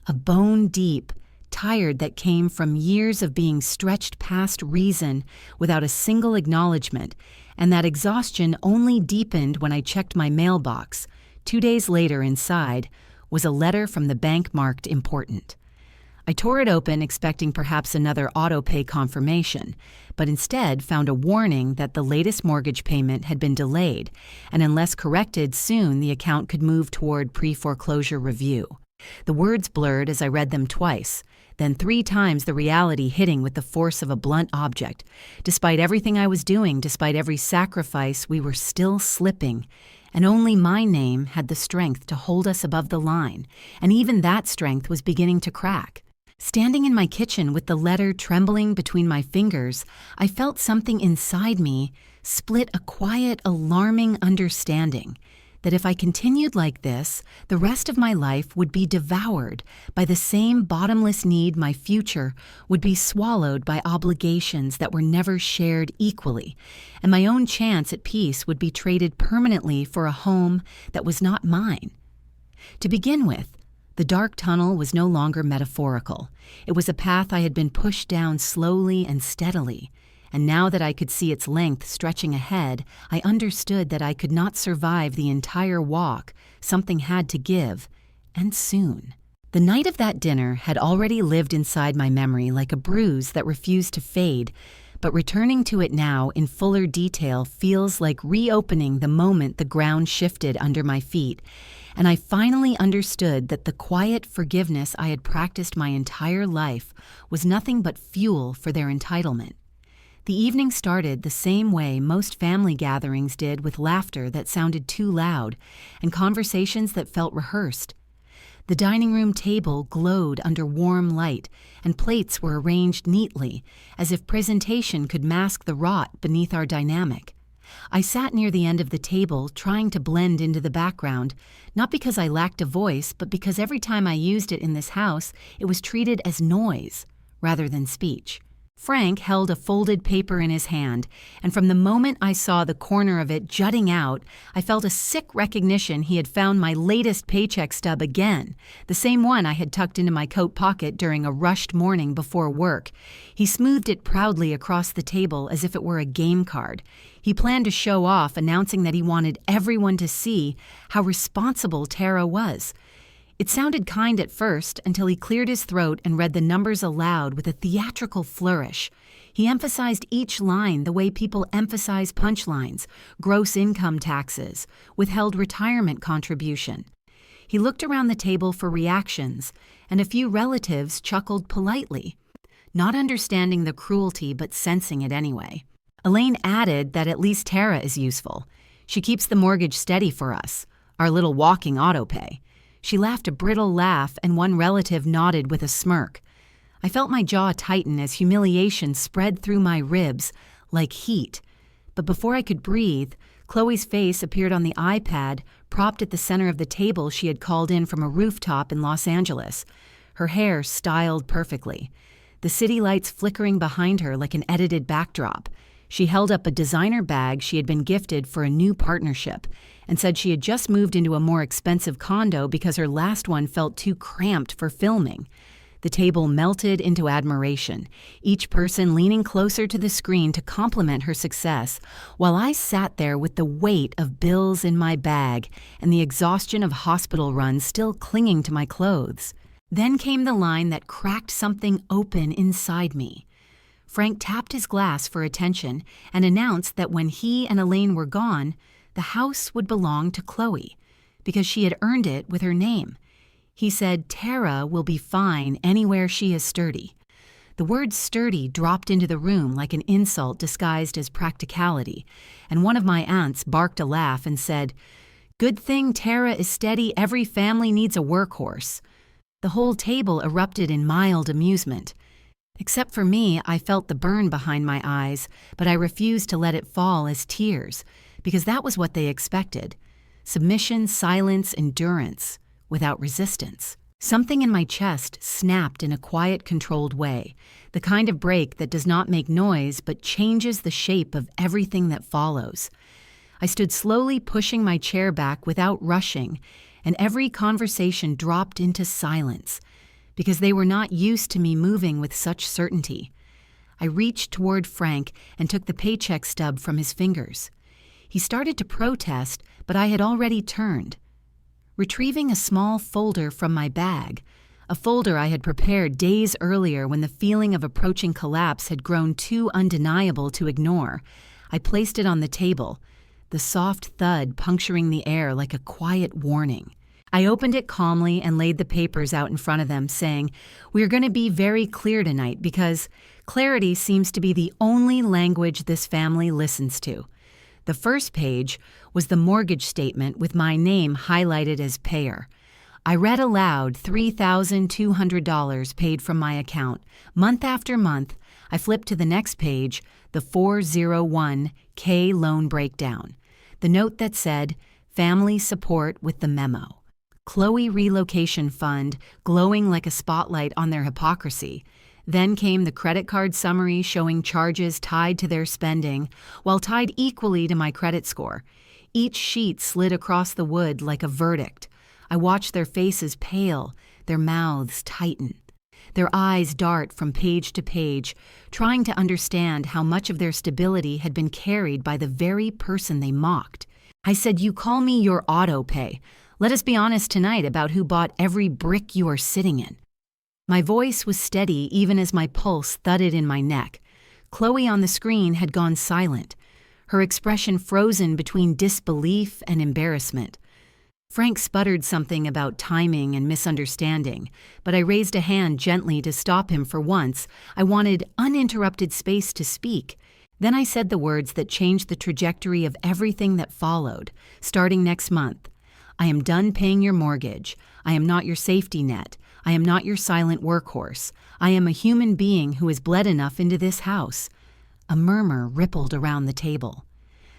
Speaker 1: a bone deep, tired that came from years of being stretched past reason without a single acknowledgement, and that exhaustion only deepened when I checked my mailbox. 2 days later, inside was a letter from the bank marked important. I tore it open, expecting perhaps another autopay confirmation, but instead found a warning that the latest mortgage payment had been delayed, and unless corrected soon, the account could move toward pre-foreclosure review. The words blurred as I read them twice, then 3 times the reality hitting with the force of a blunt object. Despite everything I was doing, despite every sacrifice, we were still slipping, and only my name had the strength to hold us above the line, and even that strength was beginning to crack. Standing in my kitchen with the letter trembling between my fingers, I felt something inside me split a quiet, alarming understanding that if I continued like this, the rest of my life would be devoured by the same bottomless need. My future would be swallowed by obligations that were never shared equally, and my own chance at peace would be traded permanently for a home that was not mine. To begin with, the dark tunnel was no longer metaphorical. It was a path I had been pushed down slowly and steadily, and now that I could see its length stretching ahead, I understood that I could not survive the entire walk. Something had to give, and soon. The night of that dinner had already lived inside my memory like a bruise that refused to fade, but returning to it now in fuller detail feels like reopening the moment the ground shifted under my feet, and I finally understood that the quiet forgiveness I had practiced my entire life was nothing but fuel for their entitlement. The evening started the same way most family gatherings did, with laughter that sounded too loud and conversations that felt rehearsed. The dining room table glowed under warm light, and plates were arranged neatly, as if presentation could mask the rot beneath our dynamic. I sat near the end of the table, trying to blend into the background, not because I lacked a voice, but because every time I used it in this house, it was treated as noise rather than speech. Frank held a folded paper in his hand, and from the moment I saw the corner of it jutting out, I felt a sick recognition he had found my latest paycheck stub again, the same one I had tucked into my coat pocket during a rushed morning before work. He smoothed it proudly across the table as if it were a game card. He planned to show off, announcing that he wanted everyone to see how responsible Tara was. It sounded kind at first until he cleared his throat and read the numbers aloud with a theatrical flourish. He emphasized each line the way people emphasize punchlines: gross income taxes, withheld retirement contribution. He looked around the table for reactions, and a few relatives chuckled politely, not understanding the cruelty but sensing it anyway. Elaine added that at least Tara is useful. She keeps the mortgage steady for us, our little walking autopay. She laughed a brittle laugh, and one relative nodded with a smirk. I felt my jaw tighten as humiliation spread through my ribs like heat. But before I could breathe, Chloe's face appeared on the iPad, propped at the center of the table she had called in from a rooftop in Los Angeles, her hair styled perfectly, the city lights flickering behind her like an edited backdrop. She held up a designer bag she had been gifted for a new partnership and said she had just moved into a more expensive condo because her last one felt too cramped for filming. The table melted into admiration, each person leaning closer to the screen to compliment her success, while I sat there with the weight of bills in my bag and the exhaustion of hospital runs still clinging to my clothes. Then came the line that cracked something open inside me. Frank tapped his glass for attention and announced that when he and Elaine were gone, the house would belong to Chloe, because she had earned it with her name. He said Tara will be fine anywhere she is sturdy. The word sturdy dropped into the room like an insult disguised as practicality, and one of my aunts barked a laugh and said, "Good thing Tara is steady, every family needs a workhorse." The whole table erupted in mild amusement. Except for me, I felt the burn behind my eyes, but I refused to let it fall as tears, because that was what they expected. Submission, silence, endurance, without resistance. Something in my chest snapped in a quiet, controlled way, the kind of break that does not make noise but changes the shape of everything that follows. I stood slowly pushing my chair back without rushing, and every conversation dropped into silence, because they were not used to me moving with such certainty. I reached toward Frank and took the paycheck stub from his fingers. He started to protest, but I had already turned. Retrieving a small folder from my bag, a folder I had prepared days earlier when the feeling of approaching collapse had grown too undeniable to ignore, I placed it on the table, the soft thud puncturing the air like a quiet warning. I opened it calmly and laid the papers out in front of them, saying, "We are going to be very clear tonight because clarity seems to be the only language this family listens to." The first page was the mortgage statement with my name highlighted as payer. I read aloud $3,200 paid from my account. Month after month, I flipped to the next page, the 401k loan breakdown. The note that said, "Family support with the memo." Chloe Relocation Fund, glowing like a spotlight on their hypocrisy. Then came the credit card summary showing charges tied to their spending, while tied equally to my credit score. Each sheet slid across the wood like a verdict. I watched their faces pale, their mouths tighten. Their eyes dart from page to page, trying to understand how much of their stability had been carried by the very person they mocked. I said, "You call me your autopay. Let us be honest tonight about who bought every brick you are sitting in." My voice was steady even as my pulse thudded in my neck. Chloe on the screen had gone silent, her expression frozen between disbelief and embarrassment. Frank sputtered something about timing and misunderstanding, but I raised a hand gently to stop him for once. I wanted uninterrupted space to speak. Then I said the words that changed the trajectory of everything that followed, starting next month. "I am done paying your mortgage. I am not your safety net. I am not your silent workhorse. I am a human being who has bled enough into this house." A murmur rippled around the table.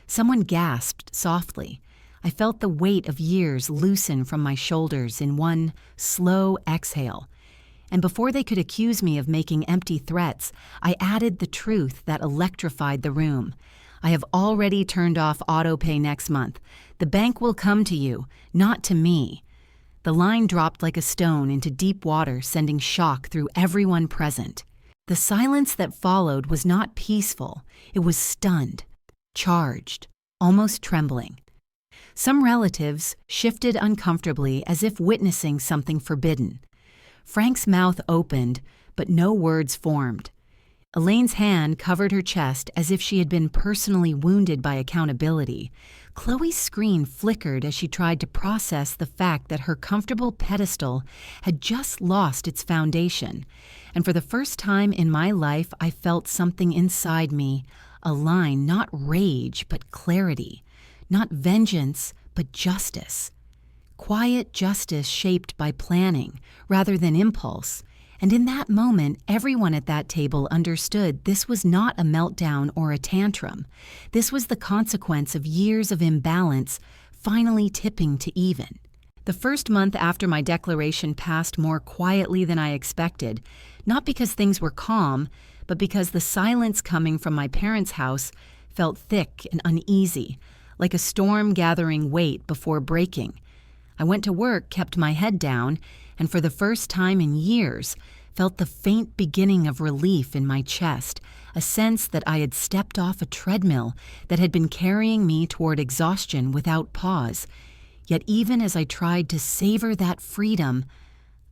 Speaker 1: Someone gasped softly. I felt the weight of years loosen from my shoulders in one slow exhale. And before they could accuse me of making empty threats, I added the truth that electrified the room. "I have already turned off autopay next month. The bank will come to you, not to me." The line dropped like a stone into deep water, sending shock through everyone present. The silence that followed was not peaceful. It was stunned, charged, almost trembling. Some relatives shifted uncomfortably as if witnessing something forbidden. Frank's mouth opened, but no words formed. Elaine's hand covered her chest as if she had been personally wounded by accountability. Chloe's screen flickered as she tried to process the fact that her comfortable pedestal had just lost its foundation. And for the first time in my life, I felt something inside me a line, not rage, but clarity, not vengeance, but justice. Quiet justice shaped by planning rather than impulse. And in that moment, everyone at that table understood this was not a meltdown or a tantrum. This was the consequence of years of imbalance finally tipping to even. The first month after my declaration passed more quietly than I expected, not because things were calm, but because the silence coming from my parents' house felt thick and uneasy, like a storm gathering weight before breaking. I went to work, kept my head down, and for the first time in years, felt the faint beginning of relief in my chest, a sense that I had stepped off a treadmill that had been carrying me toward exhaustion without pause. Yet even as I tried to savor that freedom,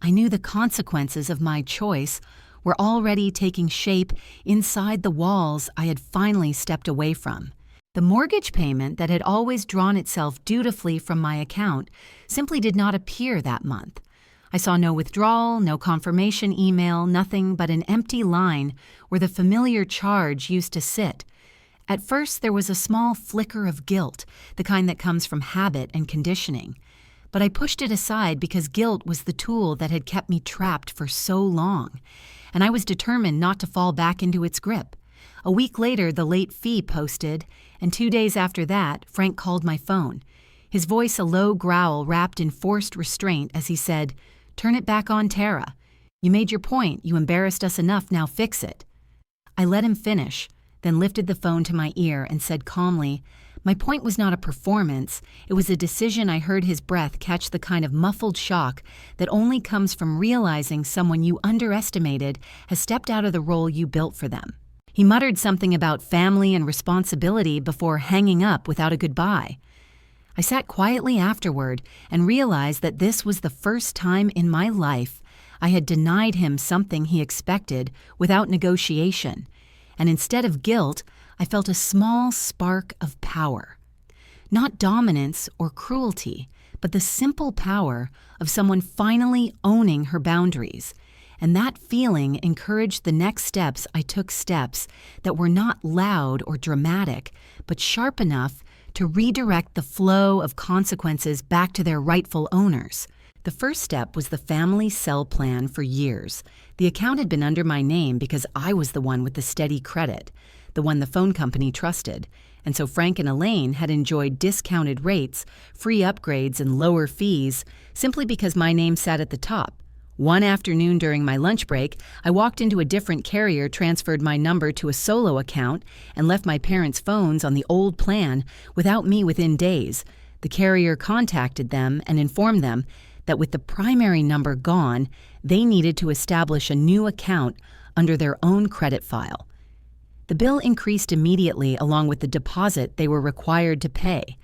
Speaker 1: I knew the consequences of my choice were already taking shape inside the walls I had finally stepped away from. The mortgage payment that had always drawn itself dutifully from my account simply did not appear that month. I saw no withdrawal, no confirmation email, nothing but an empty line where the familiar charge used to sit. At first, there was a small flicker of guilt, the kind that comes from habit and conditioning. But I pushed it aside because guilt was the tool that had kept me trapped for so long, and I was determined not to fall back into its grip. A week later, the late fee posted, and 2 days after that, Frank called my phone. His voice a low growl wrapped in forced restraint as he said, "Turn it back on, Tara. You made your point. You embarrassed us enough. Now fix it." I let him finish, then lifted the phone to my ear and said calmly, "My point was not a performance. It was a decision." I heard his breath catch the kind of muffled shock that only comes from realizing someone you underestimated has stepped out of the role you built for them. He muttered something about family and responsibility before hanging up without a goodbye. I sat quietly afterward and realized that this was the first time in my life I had denied him something he expected without negotiation, and instead of guilt, I felt a small spark of power. Not dominance or cruelty, but the simple power of someone finally owning her boundaries. And that feeling encouraged the next steps. I took steps that were not loud or dramatic, but sharp enough to redirect the flow of consequences back to their rightful owners. The first step was the family cell plan for years. The account had been under my name because I was the one with the steady credit, the one the phone company trusted, and so Frank and Elaine had enjoyed discounted rates, free upgrades, and lower fees simply because my name sat at the top. One afternoon during my lunch break, I walked into a different carrier, transferred my number to a solo account, and left my parents' phones on the old plan without me within days. The carrier contacted them and informed them that with the primary number gone, they needed to establish a new account under their own credit file. The bill increased immediately along with the deposit they were required to pay.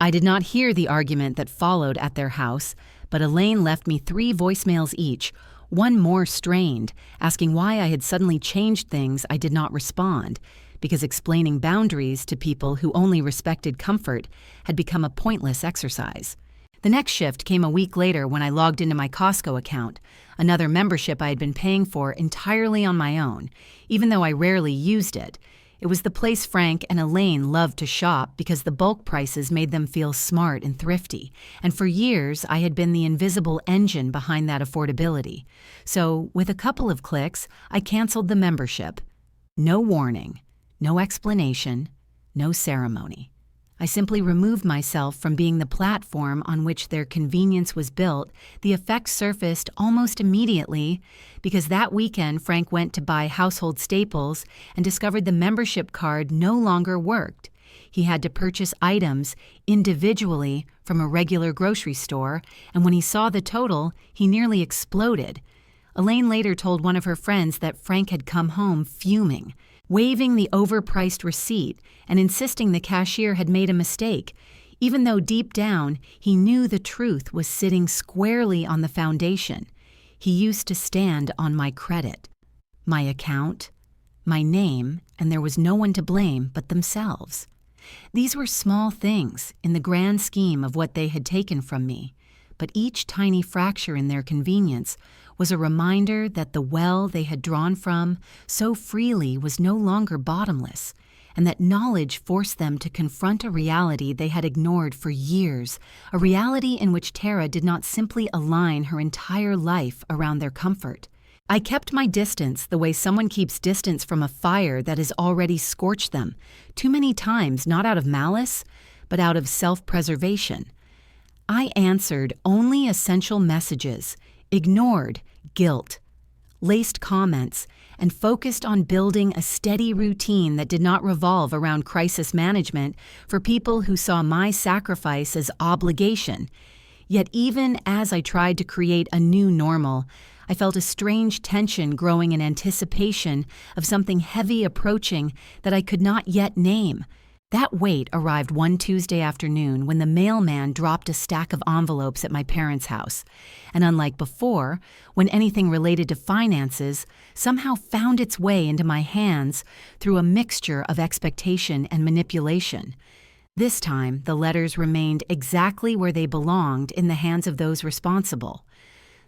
Speaker 1: I did not hear the argument that followed at their house, but Elaine left me 3 voicemails each, one more strained, asking why I had suddenly changed things. I did not respond, because explaining boundaries to people who only respected comfort had become a pointless exercise. The next shift came a week later when I logged into my Costco account, another membership I had been paying for entirely on my own, even though I rarely used it. It was the place Frank and Elaine loved to shop because the bulk prices made them feel smart and thrifty, and for years I had been the invisible engine behind that affordability. So, with a couple of clicks, I canceled the membership. No warning, no explanation, no ceremony. I simply removed myself from being the platform on which their convenience was built. The effect surfaced almost immediately because that weekend Frank went to buy household staples and discovered the membership card no longer worked. He had to purchase items individually from a regular grocery store, and when he saw the total, he nearly exploded. Elaine later told one of her friends that Frank had come home fuming, waving the overpriced receipt and insisting the cashier had made a mistake, even though deep down he knew the truth was sitting squarely on the foundation. He used to stand on my credit, my account, my name, and there was no one to blame but themselves. These were small things in the grand scheme of what they had taken from me, but each tiny fracture in their convenience was a reminder that the well they had drawn from so freely was no longer bottomless, and that knowledge forced them to confront a reality they had ignored for years, a reality in which Tara did not simply align her entire life around their comfort. I kept my distance the way someone keeps distance from a fire that has already scorched them, too many times not out of malice, but out of self-preservation. I answered only essential messages, ignored guilt, laced comments, and focused on building a steady routine that did not revolve around crisis management for people who saw my sacrifice as obligation. Yet even as I tried to create a new normal, I felt a strange tension growing in anticipation of something heavy approaching that I could not yet name. That weight arrived one Tuesday afternoon when the mailman dropped a stack of envelopes at my parents' house, and unlike before, when anything related to finances somehow found its way into my hands through a mixture of expectation and manipulation. This time, the letters remained exactly where they belonged in the hands of those responsible.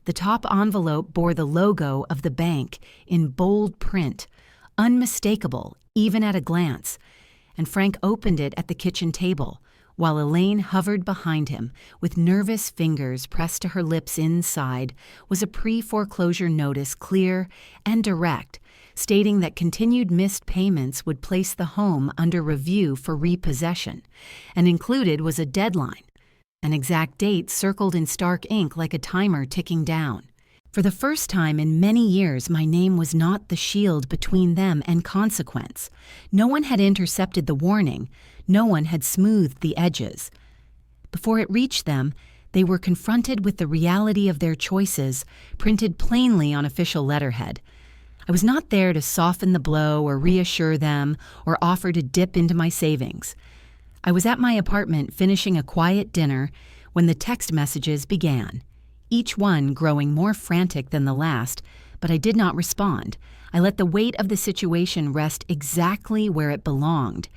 Speaker 1: The top envelope bore the logo of the bank in bold print, unmistakable even at a glance, and Frank opened it at the kitchen table, while Elaine hovered behind him, with nervous fingers pressed to her lips. Inside was a pre-foreclosure notice, clear and direct, stating that continued missed payments would place the home under review for repossession, and included was a deadline, an exact date circled in stark ink like a timer ticking down. For the first time in many years, my name was not the shield between them and consequence. No one had intercepted the warning. No one had smoothed the edges. Before it reached them, they were confronted with the reality of their choices, printed plainly on official letterhead. I was not there to soften the blow or reassure them or offer to dip into my savings. I was at my apartment finishing a quiet dinner when the text messages began, each one growing more frantic than the last, but I did not respond. I let the weight of the situation rest exactly where it belonged.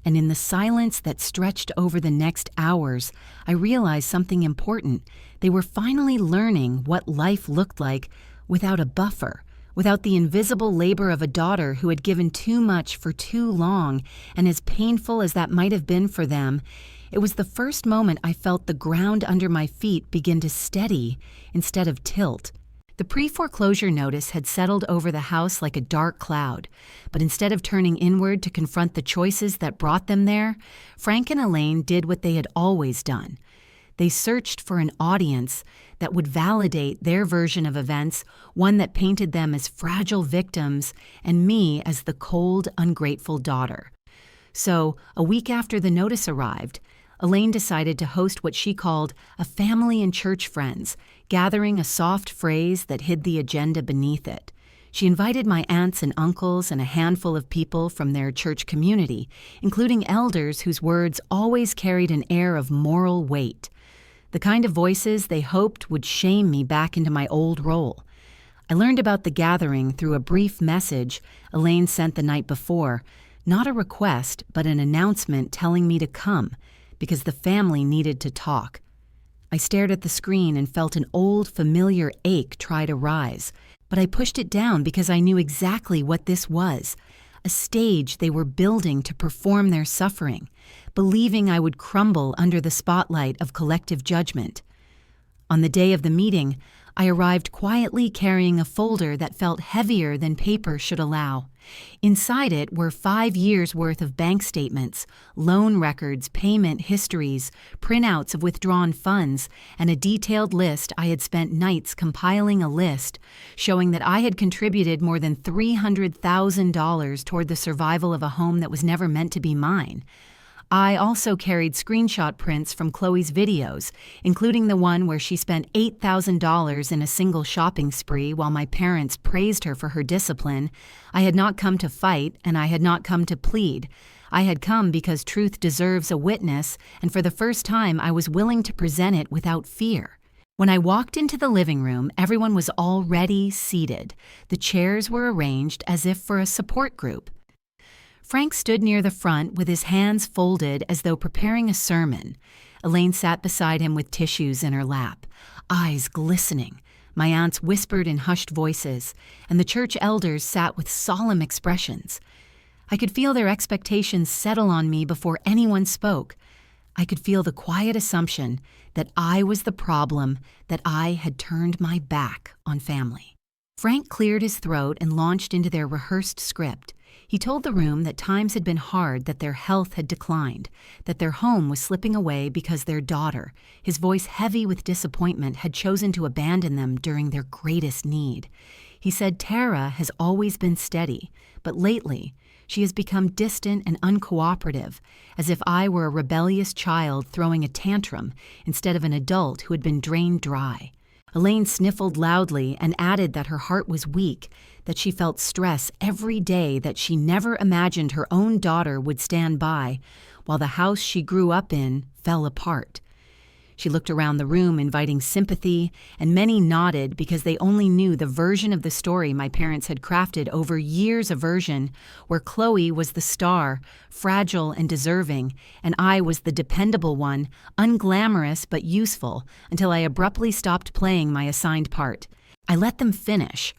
Speaker 1: And in the silence that stretched over the next hours, I realized something important. They were finally learning what life looked like without a buffer, without the invisible labor of a daughter who had given too much for too long, and as painful as that might have been for them, it was the first moment I felt the ground under my feet begin to steady instead of tilt. The pre-foreclosure notice had settled over the house like a dark cloud, but instead of turning inward to confront the choices that brought them there, Frank and Elaine did what they had always done. They searched for an audience that would validate their version of events, one that painted them as fragile victims and me as the cold, ungrateful daughter. So, a week after the notice arrived, Elaine decided to host what she called a family and church friends, gathering a soft phrase that hid the agenda beneath it. She invited my aunts and uncles and a handful of people from their church community, including elders whose words always carried an air of moral weight, the kind of voices they hoped would shame me back into my old role. I learned about the gathering through a brief message Elaine sent the night before, not a request, but an announcement telling me to come, because the family needed to talk. I stared at the screen and felt an old, familiar ache try to rise, but I pushed it down because I knew exactly what this was, a stage they were building to perform their suffering, believing I would crumble under the spotlight of collective judgment. On the day of the meeting, I arrived quietly carrying a folder that felt heavier than paper should allow. Inside it were 5 years' worth of bank statements, loan records, payment histories, printouts of withdrawn funds, and a detailed list. I had spent nights compiling a list showing that I had contributed more than $300,000 toward the survival of a home that was never meant to be mine. I also carried screenshot prints from Chloe's videos, including the one where she spent $8,000 in a single shopping spree while my parents praised her for her discipline. I had not come to fight, and I had not come to plead. I had come because truth deserves a witness, and for the first time I was willing to present it without fear. When I walked into the living room, everyone was already seated. The chairs were arranged as if for a support group. Frank stood near the front with his hands folded as though preparing a sermon. Elaine sat beside him with tissues in her lap, eyes glistening. My aunts whispered in hushed voices, and the church elders sat with solemn expressions. I could feel their expectations settle on me before anyone spoke. I could feel the quiet assumption that I was the problem, that I had turned my back on family. Frank cleared his throat and launched into their rehearsed script. He told the room that times had been hard, that their health had declined, that their home was slipping away because their daughter, his voice heavy with disappointment, had chosen to abandon them during their greatest need. He said Tara has always been steady, but lately she has become distant and uncooperative, as if I were a rebellious child throwing a tantrum instead of an adult who had been drained dry. Elaine sniffled loudly and added that her heart was weak, that she felt stress every day, that she never imagined her own daughter would stand by while the house she grew up in fell apart. She looked around the room, inviting sympathy, and many nodded because they only knew the version of the story my parents had crafted over years, a version where Chloe was the star, fragile and deserving, and I was the dependable one, unglamorous but useful, until I abruptly stopped playing my assigned part. I let them finish.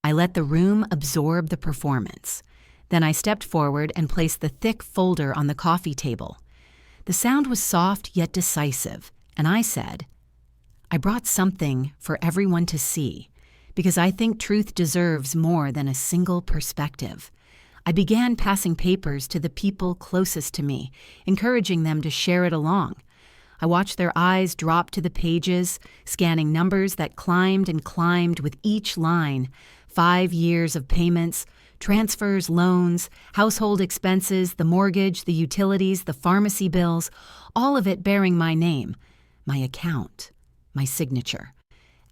Speaker 1: I let the room absorb the performance. Then I stepped forward and placed the thick folder on the coffee table. The sound was soft yet decisive. And I said, I brought something for everyone to see, because I think truth deserves more than a single perspective. I began passing papers to the people closest to me, encouraging them to share it along. I watched their eyes drop to the pages, scanning numbers that climbed and climbed with each line: 5 years of payments, transfers, loans, household expenses, the mortgage, the utilities, the pharmacy bills, all of it bearing my name. My account, my signature.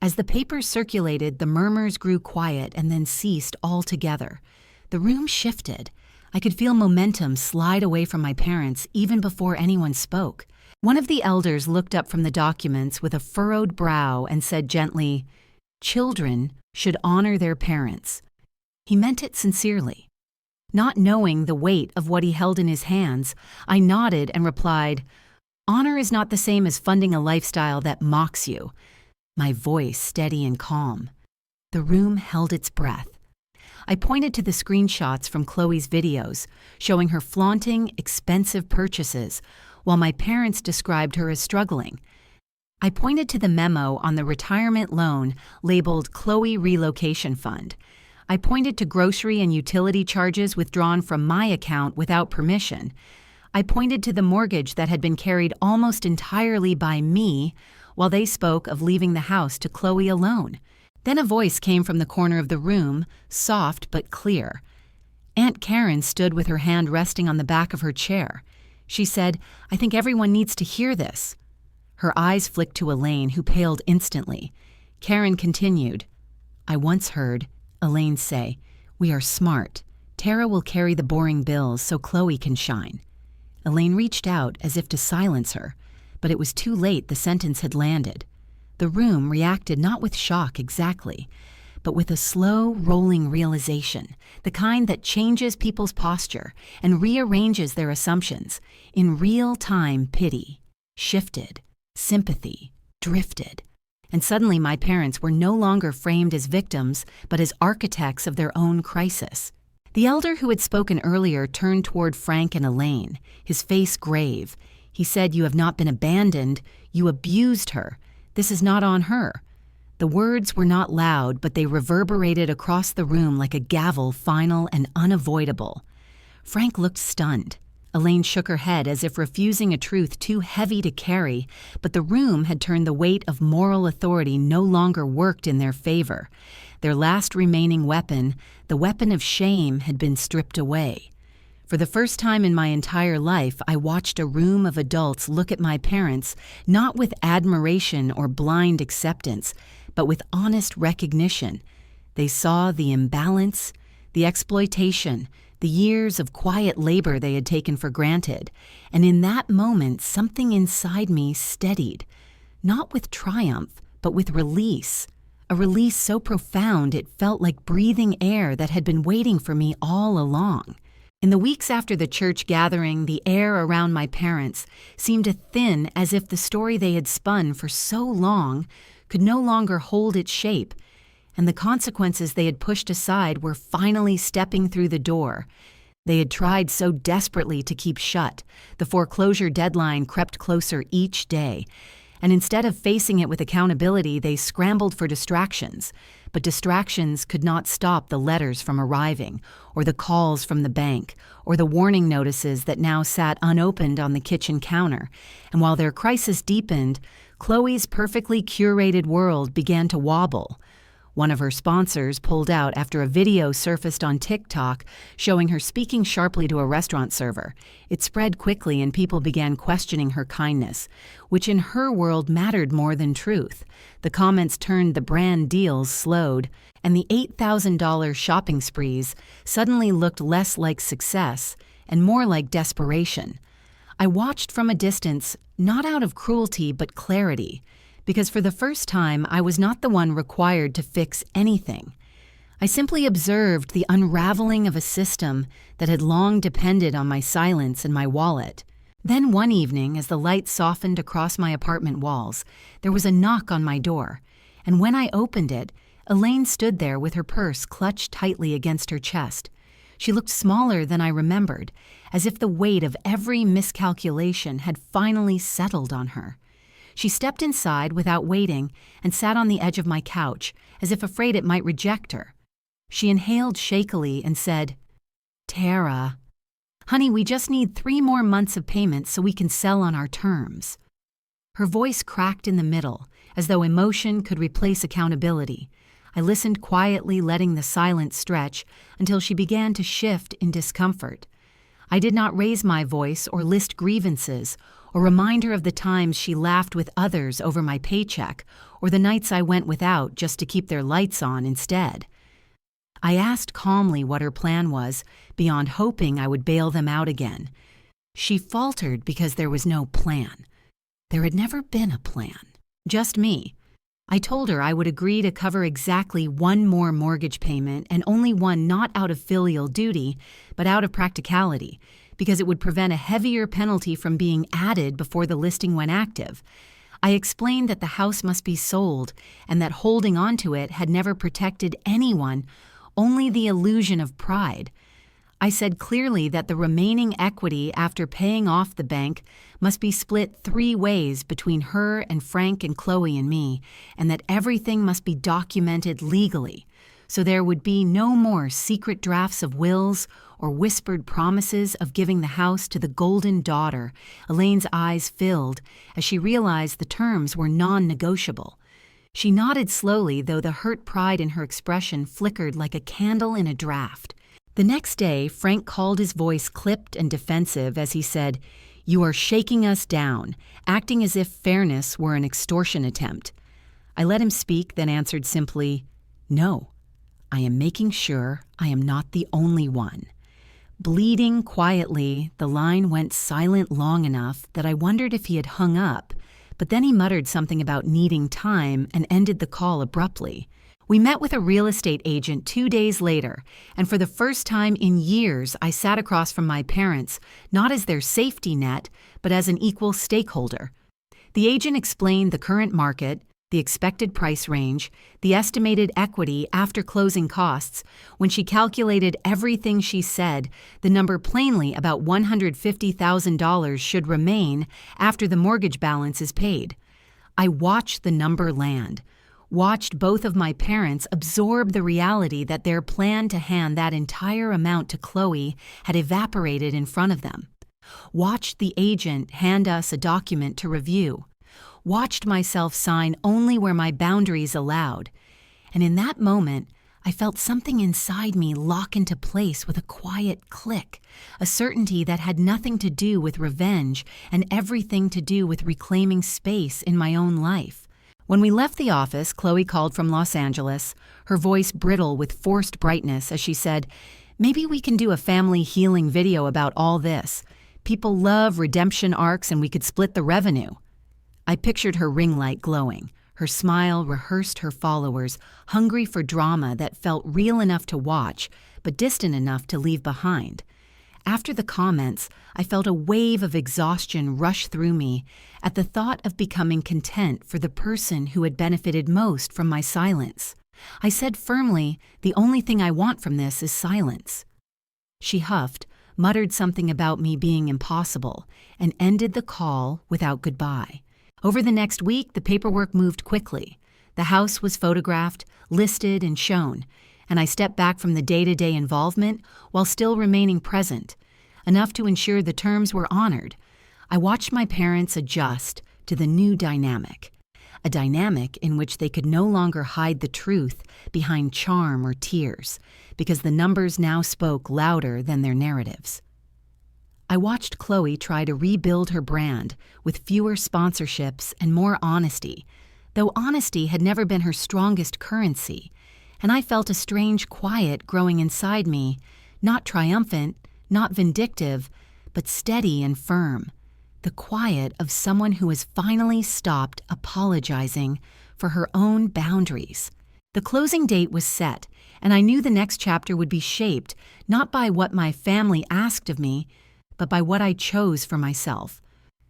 Speaker 1: As the papers circulated, the murmurs grew quiet and then ceased altogether. The room shifted. I could feel momentum slide away from my parents even before anyone spoke. One of the elders looked up from the documents with a furrowed brow and said gently, "Children should honor their parents." He meant it sincerely. Not knowing the weight of what he held in his hands, I nodded and replied, "Honor is not the same as funding a lifestyle that mocks you." My voice steady and calm. The room held its breath. I pointed to the screenshots from Chloe's videos, showing her flaunting, expensive purchases, while my parents described her as struggling. I pointed to the memo on the retirement loan labeled Chloe Relocation Fund. I pointed to grocery and utility charges withdrawn from my account without permission. I pointed to the mortgage that had been carried almost entirely by me, while they spoke of leaving the house to Chloe alone. Then a voice came from the corner of the room, soft but clear. Aunt Karen stood with her hand resting on the back of her chair. She said, "I think everyone needs to hear this." Her eyes flicked to Elaine, who paled instantly. Karen continued, "I once heard Elaine say, 'We are smart. Tara will carry the boring bills so Chloe can shine.'" Elaine reached out as if to silence her, but it was too late. The sentence had landed. The room reacted not with shock exactly, but with a slow, rolling realization, the kind that changes people's posture and rearranges their assumptions. In real time, pity shifted, sympathy drifted, and suddenly my parents were no longer framed as victims, but as architects of their own crisis. The elder who had spoken earlier turned toward Frank and Elaine, his face grave. He said, "You have not been abandoned. You abused her. This is not on her." The words were not loud, but they reverberated across the room like a gavel, final and unavoidable. Frank looked stunned. Elaine shook her head as if refusing a truth too heavy to carry, but the room had turned the weight of moral authority no longer worked in their favor. Their last remaining weapon, the weapon of shame, had been stripped away. For the first time in my entire life, I watched a room of adults look at my parents, not with admiration or blind acceptance, but with honest recognition. They saw the imbalance, the exploitation, the years of quiet labor they had taken for granted, and in that moment something inside me steadied, not with triumph, but with release. A release so profound it felt like breathing air that had been waiting for me all along. In the weeks after the church gathering, the air around my parents seemed to thin, as if the story they had spun for so long could no longer hold its shape, and the consequences they had pushed aside were finally stepping through the door. They had tried so desperately to keep shut. The foreclosure deadline crept closer each day, and instead of facing it with accountability, they scrambled for distractions. But distractions could not stop the letters from arriving, or the calls from the bank, or the warning notices that now sat unopened on the kitchen counter. And while their crisis deepened, Chloe's perfectly curated world began to wobble. One of her sponsors pulled out after a video surfaced on TikTok showing her speaking sharply to a restaurant server. It spread quickly and people began questioning her kindness, which in her world mattered more than truth. The comments turned the brand deals slowed, and the $8,000 shopping sprees suddenly looked less like success and more like desperation. I watched from a distance, not out of cruelty but clarity, because for the first time I was not the one required to fix anything. I simply observed the unraveling of a system that had long depended on my silence and my wallet. Then one evening, as the light softened across my apartment walls, there was a knock on my door, and when I opened it, Elaine stood there with her purse clutched tightly against her chest. She looked smaller than I remembered, as if the weight of every miscalculation had finally settled on her. She stepped inside without waiting and sat on the edge of my couch, as if afraid it might reject her. She inhaled shakily and said, "Tara, honey, we just need 3 more months of payments so we can sell on our terms." Her voice cracked in the middle, as though emotion could replace accountability. I listened quietly, letting the silence stretch until she began to shift in discomfort. I did not raise my voice or list grievances or remind her of the times she laughed with others over my paycheck or the nights I went without just to keep their lights on instead. I asked calmly what her plan was, beyond hoping I would bail them out again. She faltered because there was no plan. There had never been a plan, just me. I told her I would agree to cover exactly 1 more mortgage payment, and only one not out of filial duty, but out of practicality, because it would prevent a heavier penalty from being added before the listing went active. I explained that the house must be sold and that holding onto it had never protected anyone, only the illusion of pride. I said clearly that the remaining equity after paying off the bank must be split 3 ways between her and Frank and Chloe and me, and that everything must be documented legally, so there would be no more secret drafts of wills or whispered promises of giving the house to the golden daughter. Elaine's eyes filled as she realized the terms were non-negotiable. She nodded slowly, though the hurt pride in her expression flickered like a candle in a draft. The next day, Frank called, his voice clipped and defensive, as he said, "You are shaking us down, acting as if fairness were an extortion attempt." I let him speak, then answered simply, "No, I am making sure I am not the only one." Bleeding quietly, the line went silent long enough that I wondered if he had hung up, but then he muttered something about needing time and ended the call abruptly. We met with a real estate agent 2 days later, and for the first time in years, I sat across from my parents, not as their safety net, but as an equal stakeholder. The agent explained the current market, the expected price range, the estimated equity after closing costs. When she calculated everything she said, the number plainly about $150,000 should remain after the mortgage balance is paid. I watched the number land. Watched both of my parents absorb the reality that their plan to hand that entire amount to Chloe had evaporated in front of them. Watched the agent hand us a document to review. Watched myself sign only where my boundaries allowed. And in that moment, I felt something inside me lock into place with a quiet click, a certainty that had nothing to do with revenge and everything to do with reclaiming space in my own life. When we left the office, Chloe called from Los Angeles, her voice brittle with forced brightness as she said, "Maybe we can do a family healing video about all this. People love redemption arcs and we could split the revenue." I pictured her ring light glowing. Her smile rehearsed her followers, hungry for drama that felt real enough to watch, but distant enough to leave behind. After the comments, I felt a wave of exhaustion rush through me at the thought of becoming content for the person who had benefited most from my silence. I said firmly, "The only thing I want from this is silence." She huffed, muttered something about me being impossible, and ended the call without goodbye. Over the next week, the paperwork moved quickly. The house was photographed, listed, and shown, and I stepped back from the day-to-day involvement while still remaining present, enough to ensure the terms were honored. I watched my parents adjust to the new dynamic, a dynamic in which they could no longer hide the truth behind charm or tears, because the numbers now spoke louder than their narratives. I watched Chloe try to rebuild her brand with fewer sponsorships and more honesty, though honesty had never been her strongest currency, and I felt a strange quiet growing inside me, not triumphant, not vindictive, but steady and firm, the quiet of someone who has finally stopped apologizing for her own boundaries. The closing date was set, and I knew the next chapter would be shaped not by what my family asked of me, but by what I chose for myself.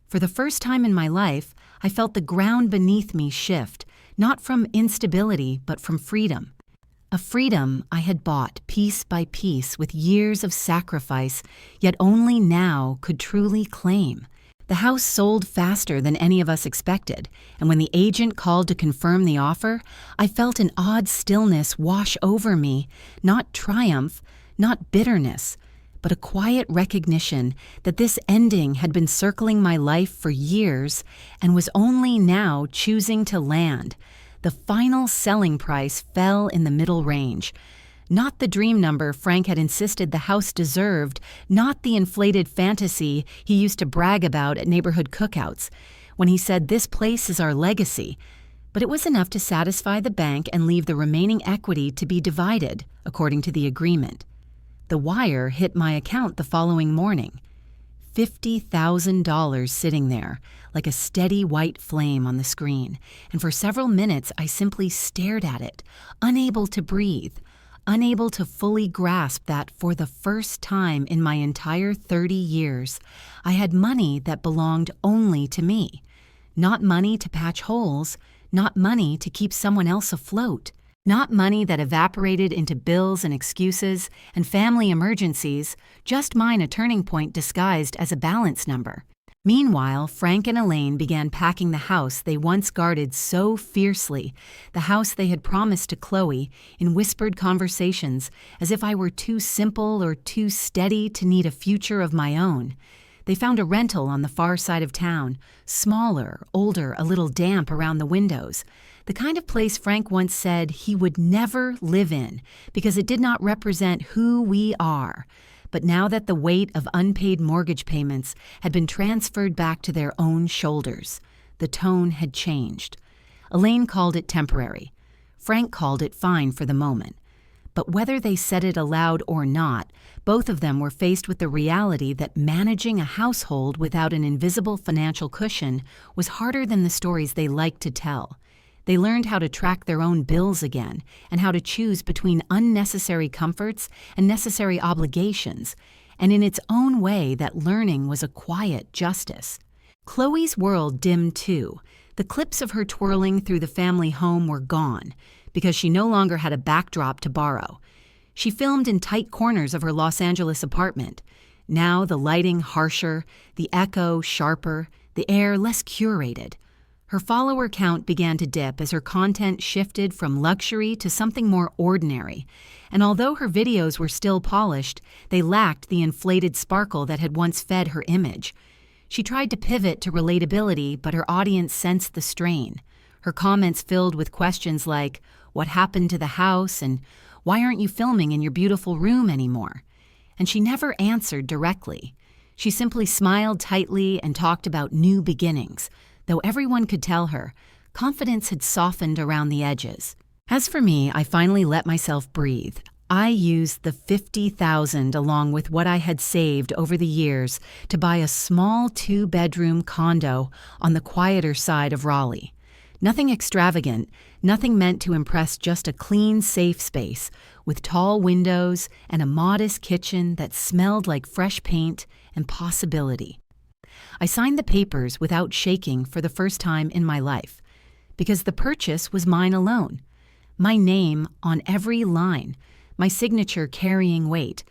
Speaker 1: For the first time in my life, I felt the ground beneath me shift, not from instability, but from freedom. A freedom I had bought piece by piece with years of sacrifice, yet only now could truly claim. The house sold faster than any of us expected, and when the agent called to confirm the offer, I felt an odd stillness wash over me, not triumph, not bitterness, but a quiet recognition that this ending had been circling my life for years and was only now choosing to land. The final selling price fell in the middle range. Not the dream number Frank had insisted the house deserved, not the inflated fantasy he used to brag about at neighborhood cookouts when he said, "This place is our legacy," but it was enough to satisfy the bank and leave the remaining equity to be divided, according to the agreement. The wire hit my account the following morning. $50,000 sitting there, like a steady white flame on the screen, and for several minutes I simply stared at it, unable to breathe, unable to fully grasp that for the first time in my entire 30 years, I had money that belonged only to me. Not money to patch holes, not money to keep someone else afloat. Not money that evaporated into bills and excuses and family emergencies, just mine a turning point disguised as a balance number. Meanwhile, Frank and Elaine began packing the house they once guarded so fiercely, the house they had promised to Chloe in whispered conversations, as if I were too simple or too steady to need a future of my own. They found a rental on the far side of town, smaller, older, a little damp around the windows. The kind of place Frank once said he would never live in because it did not represent who we are. But now that the weight of unpaid mortgage payments had been transferred back to their own shoulders, the tone had changed. Elaine called it temporary. Frank called it fine for the moment. But whether they said it aloud or not, both of them were faced with the reality that managing a household without an invisible financial cushion was harder than the stories they liked to tell. They learned how to track their own bills again and how to choose between unnecessary comforts and necessary obligations, and in its own way that learning was a quiet justice. Chloe's world dimmed too. The clips of her twirling through the family home were gone because she no longer had a backdrop to borrow. She filmed in tight corners of her Los Angeles apartment. Now the lighting harsher, the echo sharper, the air less curated. Her follower count began to dip as her content shifted from luxury to something more ordinary, and although her videos were still polished, they lacked the inflated sparkle that had once fed her image. She tried to pivot to relatability, but her audience sensed the strain. Her comments filled with questions like, "What happened to the house?" and "Why aren't you filming in your beautiful room anymore?" And she never answered directly. She simply smiled tightly and talked about new beginnings, though everyone could tell her, confidence had softened around the edges. As for me, I finally let myself breathe. I used the $50,000 along with what I had saved over the years to buy a small 2-bedroom condo on the quieter side of Raleigh. Nothing extravagant, nothing meant to impress, just a clean, safe space with tall windows and a modest kitchen that smelled like fresh paint and possibility. I signed the papers without shaking for the first time in my life, because the purchase was mine alone. My name on every line, my signature carrying weight.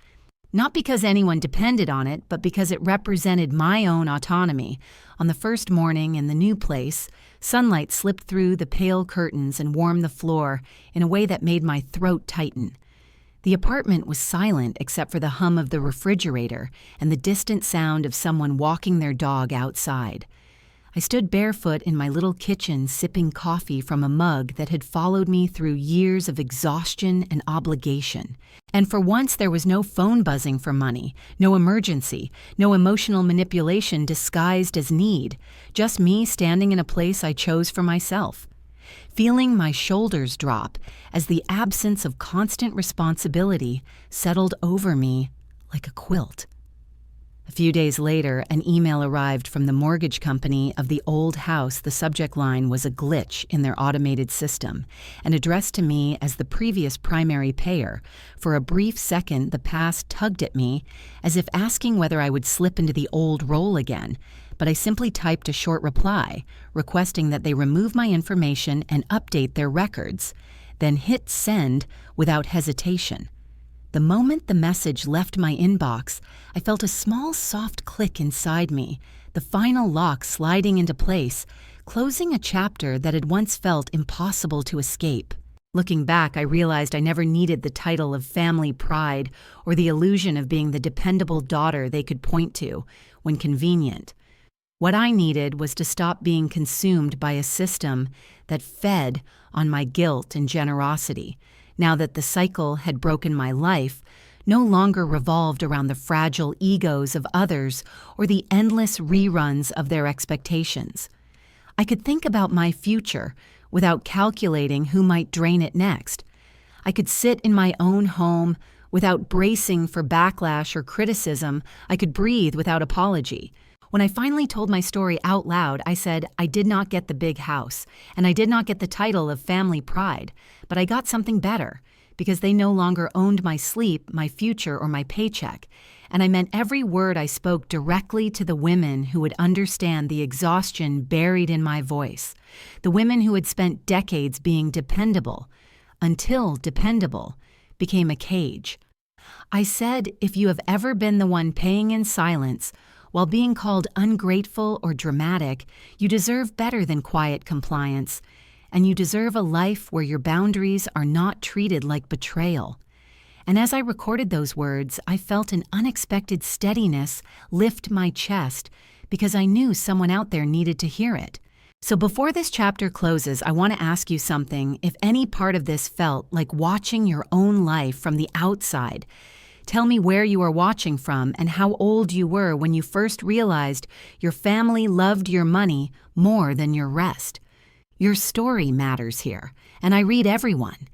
Speaker 1: Not because anyone depended on it, but because it represented my own autonomy. On the first morning in the new place, sunlight slipped through the pale curtains and warmed the floor in a way that made my throat tighten. The apartment was silent except for the hum of the refrigerator and the distant sound of someone walking their dog outside. I stood barefoot in my little kitchen sipping coffee from a mug that had followed me through years of exhaustion and obligation. And for once there was no phone buzzing for money, no emergency, no emotional manipulation disguised as need, just me standing in a place I chose for myself. Feeling my shoulders drop as the absence of constant responsibility settled over me like a quilt. A few days later, an email arrived from the mortgage company of the old house. The subject line was a glitch in their automated system and addressed to me as the previous primary payer. For a brief second, the past tugged at me as if asking whether I would slip into the old role again, but I simply typed a short reply requesting that they remove my information and update their records, then hit send without hesitation. The moment the message left my inbox, I felt a small soft click inside me, the final lock sliding into place, closing a chapter that had once felt impossible to escape. Looking back, I realized I never needed the title of family pride or the illusion of being the dependable daughter they could point to when convenient. What I needed was to stop being consumed by a system that fed on my guilt and generosity. Now that the cycle had broken my life, no longer revolved around the fragile egos of others or the endless reruns of their expectations. I could think about my future without calculating who might drain it next. I could sit in my own home without bracing for backlash or criticism. I could breathe without apology. When I finally told my story out loud, I said I did not get the big house, and I did not get the title of family pride, but I got something better, because they no longer owned my sleep, my future, or my paycheck, and I meant every word I spoke directly to the women who would understand the exhaustion buried in my voice, the women who had spent decades being dependable, until dependable became a cage. I said, if you have ever been the one paying in silence, while being called ungrateful or dramatic, you deserve better than quiet compliance, and you deserve a life where your boundaries are not treated like betrayal. And as I recorded those words, I felt an unexpected steadiness lift my chest because I knew someone out there needed to hear it. So before this chapter closes, I want to ask you something. If any part of this felt like watching your own life from the outside, tell me where you are watching from and how old you were when you first realized your family loved your money more than your rest. Your story matters here, and I read everyone.